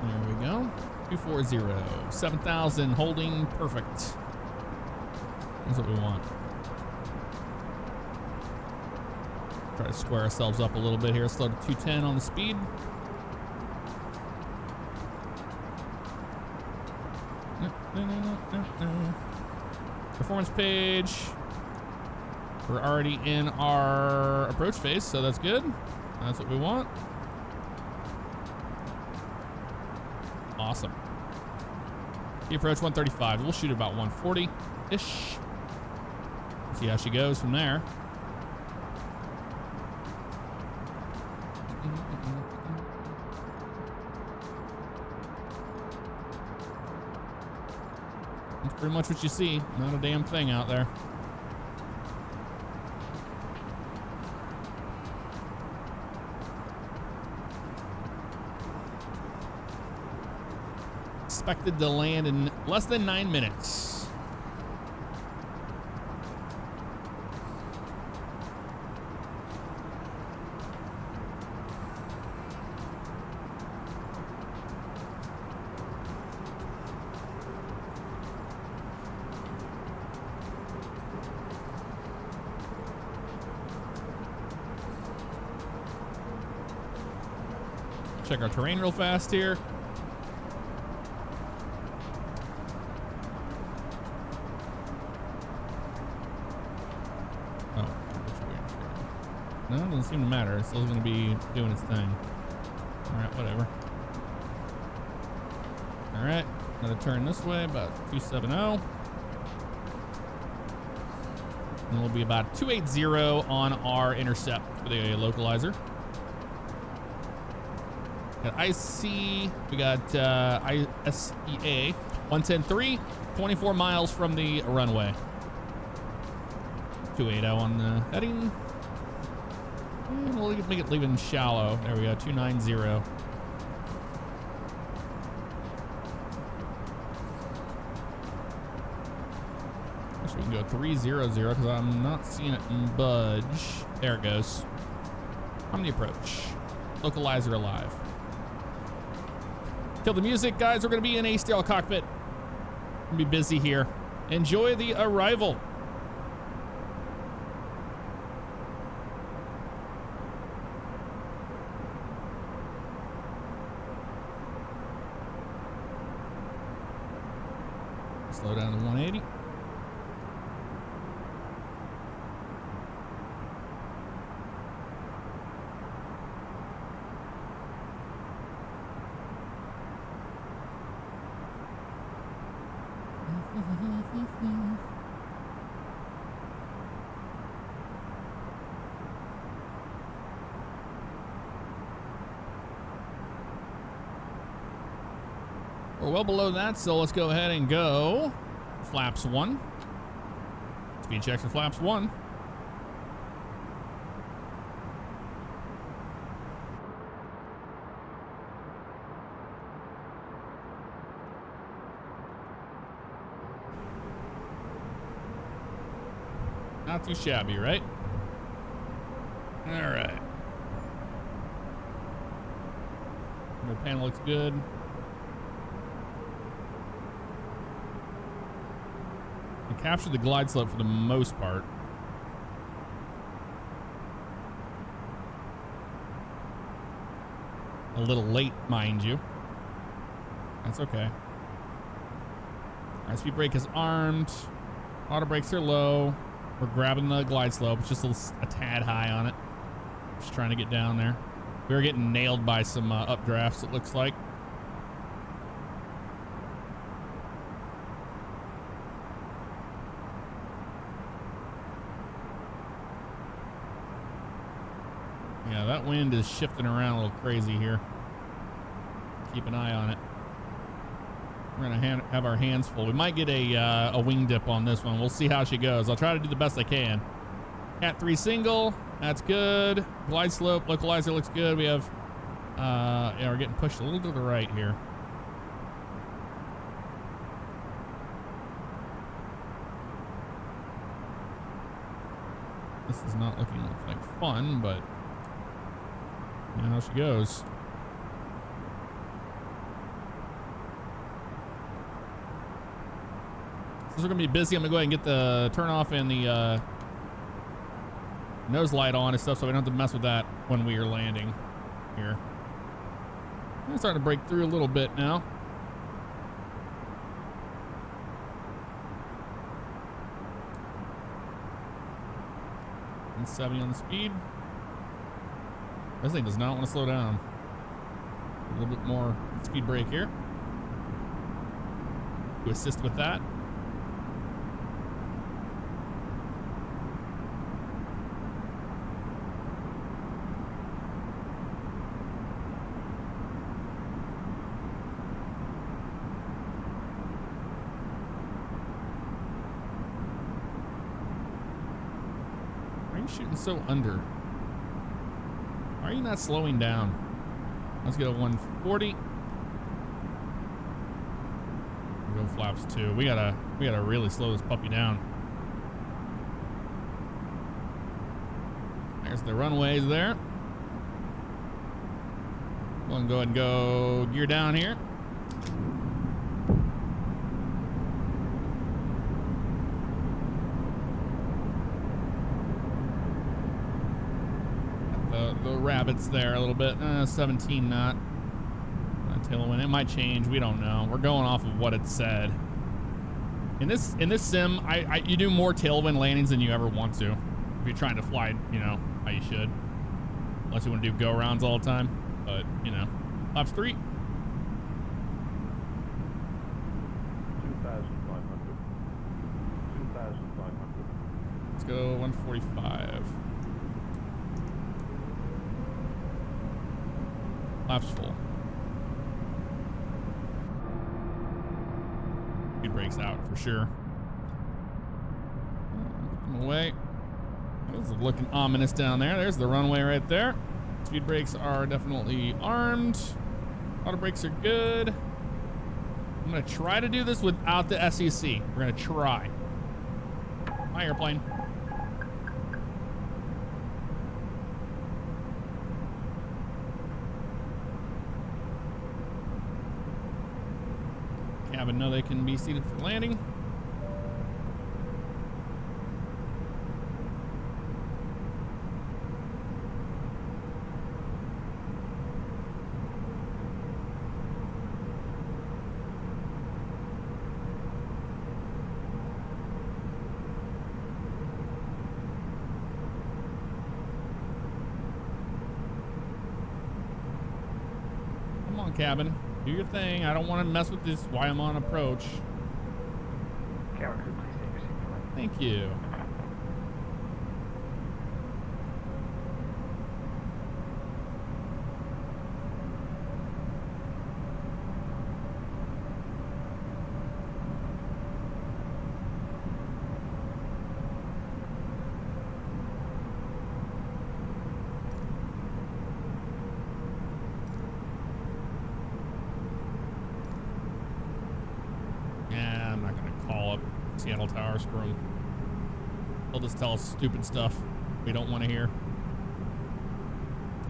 There we go. 240. 7,000 holding. Perfect. That's what we want. Try to square ourselves up a little bit here. Slow to 210 on the speed. Performance page. We're already in our approach phase, so that's good. That's what we want. Awesome. The approach 135. We'll shoot about 140-ish. See how she goes from there. That's pretty much what you see. Not a damn thing out there. Expected to land in less than 9 minutes. Check our terrain real fast here. Oh, no, it doesn't seem to matter. It's still going to be doing its thing. All right, whatever. All right, another turn this way, about 270. And we'll be about 280 on our intercept for the localizer. Got IC, we got ISEA, 110.3, 24 miles from the runway. 280 on the heading. And we'll make it leaving shallow. There we go, 290. Guess we can go 300 because I'm not seeing it budge. There it goes. On the approach. Localizer alive. Kill the music, guys. We're going to be in a sterile cockpit. We'll be busy here. Enjoy the arrival. Slow down to 180. We're well below that, so let's go ahead and go flaps 1. Speed checks for flaps 1. Not too shabby, right? All right. The panel looks good. I captured the glide slope for the most part. A little late, mind you. That's okay. All right, speed brake is armed. Auto brakes are low. We're grabbing the glide slope. It's just a tad high on it. Just trying to get down there. We were getting nailed by some updrafts, it looks like. Yeah, that wind is shifting around a little crazy here. Keep an eye on it. We're gonna have our hands full. We might get a wing dip on this one. We'll see how she goes. I'll try to do the best I can. Cat 3 single, that's good. Glide slope, localizer looks good. We have, yeah, we're getting pushed a little to the right here. This is not looking like fun, but you know how she goes. Since we're gonna be busy, I'm gonna go ahead and get the turn off and the nose light on and stuff, so we don't have to mess with that when we are landing here. I'm starting to break through a little bit now. 170 on the speed. This thing does not want to slow down. A little bit more speed brake here to assist with that. Shooting so under. Why are you not slowing down? Let's get a 140. We'll go flaps 2. We gotta really slow this puppy down. There's the runways there. We'll go ahead and go gear down here. The rabbits there a little bit. 17 knot. Tailwind. It might change. We don't know. We're going off of what it said. In this sim, you do more tailwind landings than you ever want to. If you're trying to fly, you know, how you should. Unless you want to do go rounds all the time. But, you know. Laps 3. 2,500. 2,500. Let's go 145. Laps full. Speed brakes out for sure. Put them away. This is looking ominous down there. There's the runway right there. Speed brakes are definitely armed. Auto brakes are good. I'm gonna try to do this without the SEC. We're gonna try. My airplane. Cabin know they can be seated for landing. Come on, cabin. Do your thing. I don't want to mess with this while I'm on approach. Camera crew, please take your seat for landing. Thank you. Seattle Tower, screw them. They'll just tell us stupid stuff we don't want to hear.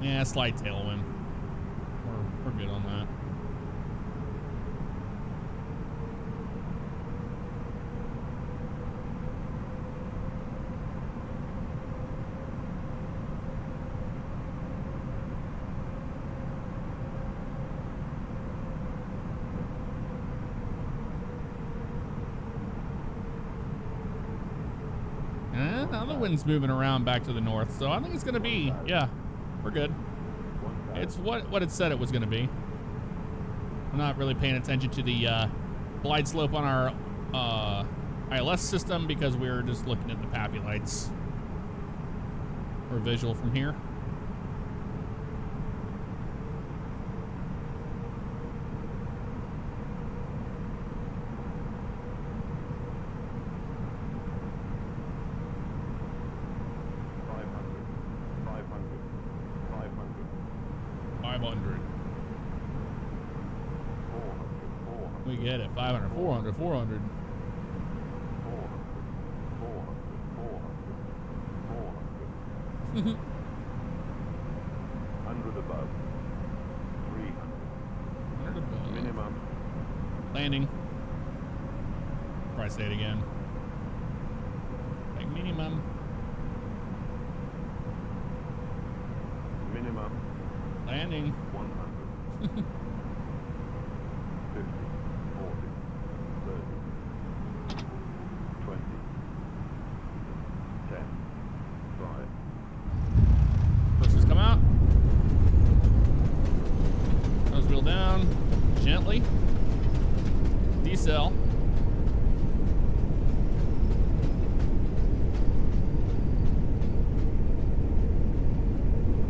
Yeah, slight tailwind. We're good on that. the wind's moving around back to the north, so I think it's gonna be, yeah, we're good. It's what it said it was gonna be. I'm not really paying attention to the glide slope on our ILS system because we're just looking at the PAPI lights for visual from here. We get it. 500, 400, 400. 100 above. 300. 100 above. Minimum. Landing. Probably say it again. Like minimum. Minimum. Landing. 100. 50, 40, 30, 20, 10, 5. Thrusters come out. Nose wheel down. Gently. Decel.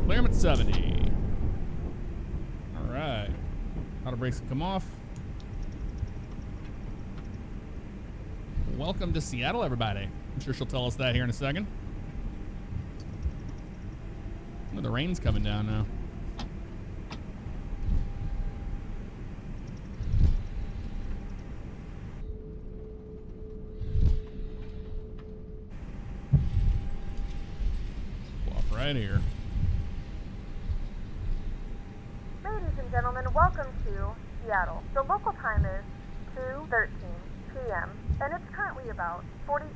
Clear him at 70. All right. Auto brakes can come off. Welcome to Seattle, everybody. I'm sure she'll tell us that here in a second. Oh, the rain's coming down now. Pull off right here. Ladies and gentlemen, welcome to Seattle. The local time is 2:13 p.m. and it's currently about 48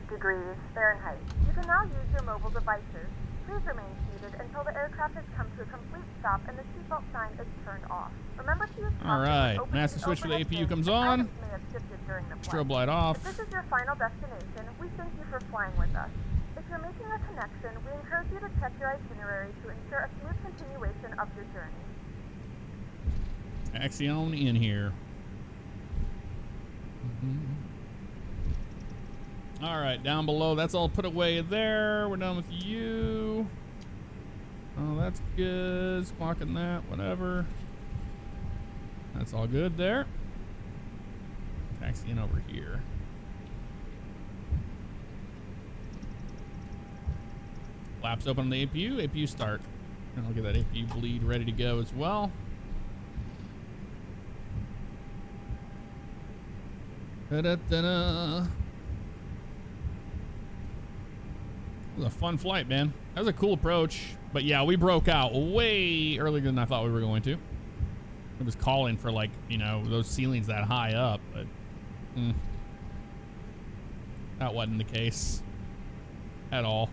degrees Fahrenheit. You can now use your mobile devices. Please remain seated until the aircraft has come to a complete stop and the seatbelt sign is turned off. Remember to use all right, master switch for the APU comes on. Strobe light off. If this is your final destination, we thank you for flying with us. If you're making a connection, we encourage you to check your itinerary to ensure a smooth continuation of your journey. Taxi on in here. All right, down below, that's all put away there. We're done with you. Oh, that's good. Squawking that, whatever. That's all good there. Taxiing over here. Flaps open on the APU. APU start. And I'll get that APU bleed ready to go as well. Da-da-da-da. It was a fun flight, man. That was a cool approach. But yeah, we broke out way earlier than I thought we were going to. It was calling for, like, you know, those ceilings that high up, but that wasn't the case at all.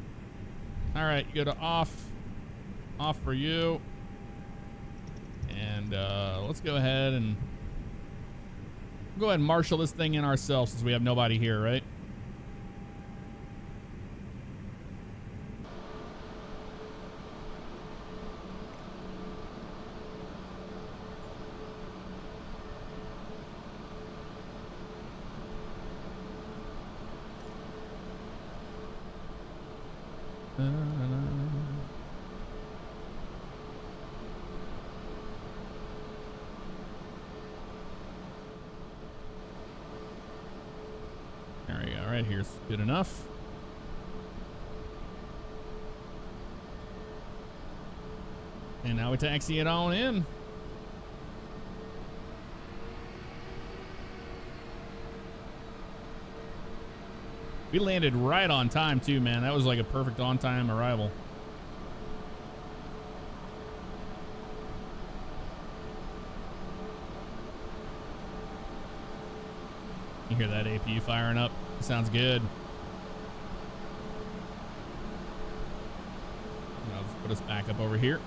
All right, you go to off for you. And let's go ahead and marshal this thing in ourselves since we have nobody here, right? There we go. Right here's good enough. And now we taxi it on in. We landed right on time too, man. That was like a perfect on-time arrival. You hear that APU firing up? Sounds good. I'll just put us back up over here.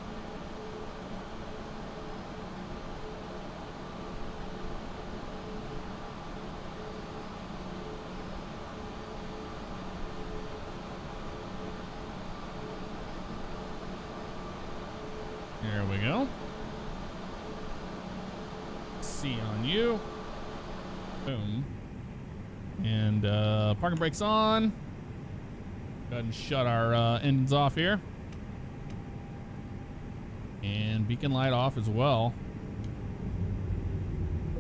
There we go. C on you. Boom. And parking brakes on. Go ahead and shut our engines off here. And beacon light off as well.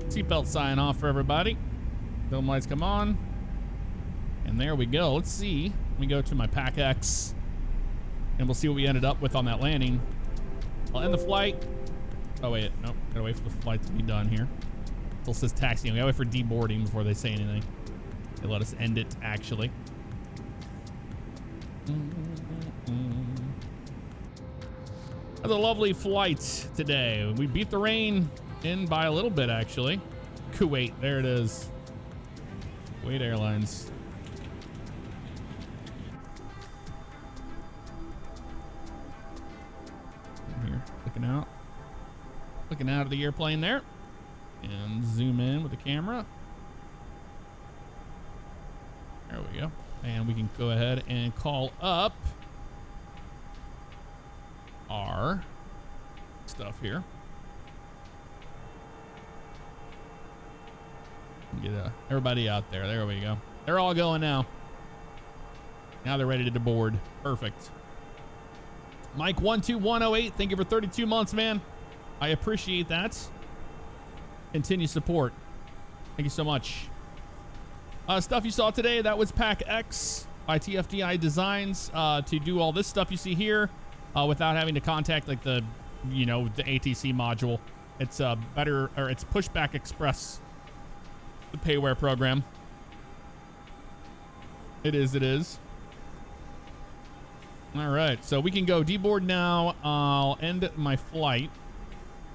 Seatbelt sign off for everybody. Dome lights come on. And there we go. Let's see. Let me go to my Pack X. And we'll see what we ended up with on that landing. I'll end the flight. Oh, wait. Nope. Gotta wait for the flight to be done here. Still says taxiing. We gotta wait for deboarding before they say anything. They let us end it, actually. That's a lovely flight today. We beat the rain in by a little bit, actually. Kuwait. There it is. Kuwait Airlines. Here, looking out of the airplane there, and zoom in with the camera. There we go, and we can go ahead and call up our stuff here. Get everybody out there. There we go. They're all going now. Now they're ready to board. Perfect. Mike12108, thank you for 32 months, man. I appreciate that. Continue support. Thank you so much. Stuff you saw today, that was Pack X by TFDI Designs to do all this stuff you see here without having to contact like the, you know, the ATC module. It's better, or it's Pushback Express, the payware program. It is. All right, so we can go deboard now. I'll end my flight,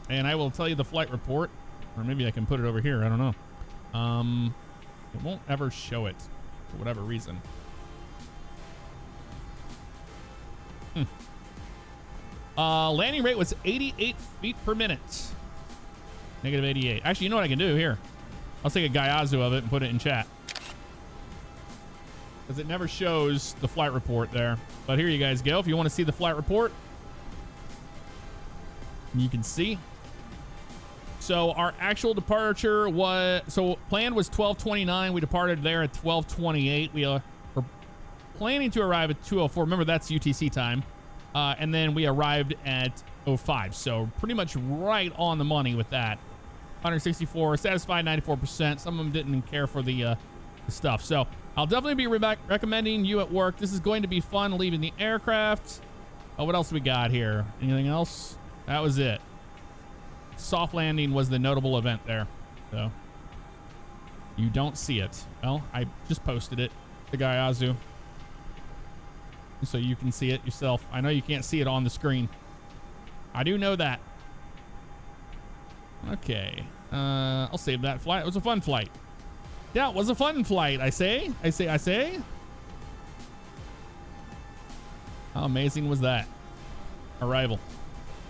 and I will tell you the flight report, or maybe I can put it over here. I don't know. It won't ever show it for whatever reason. Landing rate was 88 feet per minute. Negative 88. Actually, you know what I can do here? I'll take a Gaiazu of it and put it in chat, because it never shows the flight report there. But here you guys go. If you want to see the flight report, you can see. So our actual departure was, so plan was 12:29. We departed there at 12:28. We were planning to arrive at 2:04. Remember, that's UTC time. And then we arrived at 05. So pretty much right on the money with that. 164, satisfied 94%. Some of them didn't care for the stuff. So I'll definitely be recommending you at work. This is going to be fun leaving the aircraft. Oh, what else we got here? Anything else? That was it. Soft landing was the notable event there. So you don't see it. Well, I just posted it to Gaiazu, so you can see it yourself. I know you can't see it on the screen. I do know that. Okay. I'll save that flight. It was a fun flight. Yeah, it was a fun flight. I say. How amazing was that? Arrival.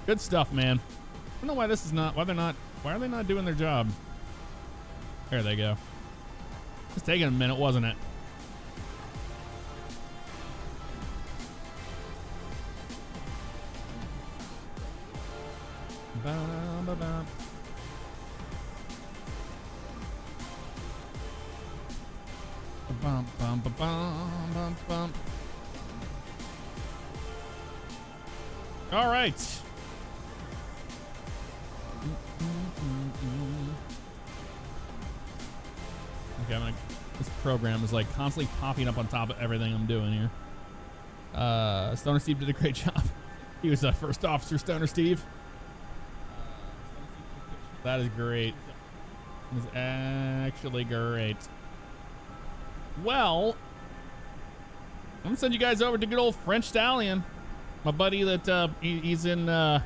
Good stuff, man. I don't know why this is not, why are they not doing their job? There they go. It's taking a minute, wasn't it? Ba-ba-ba. Bum, bum, bum, bum, bum, bum. All right. Okay, this program is like constantly popping up on top of everything I'm doing here. Stoner Steve did a great job. He was first officer, Stoner Steve. That is great. It is actually great. Well, I'm gonna send you guys over to good old French Stallion. My buddy that he's in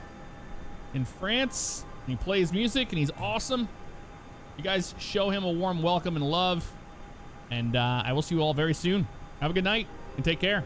France. He plays music and he's awesome. You guys show him a warm welcome and love. And I will see you all very soon. Have a good night and take care.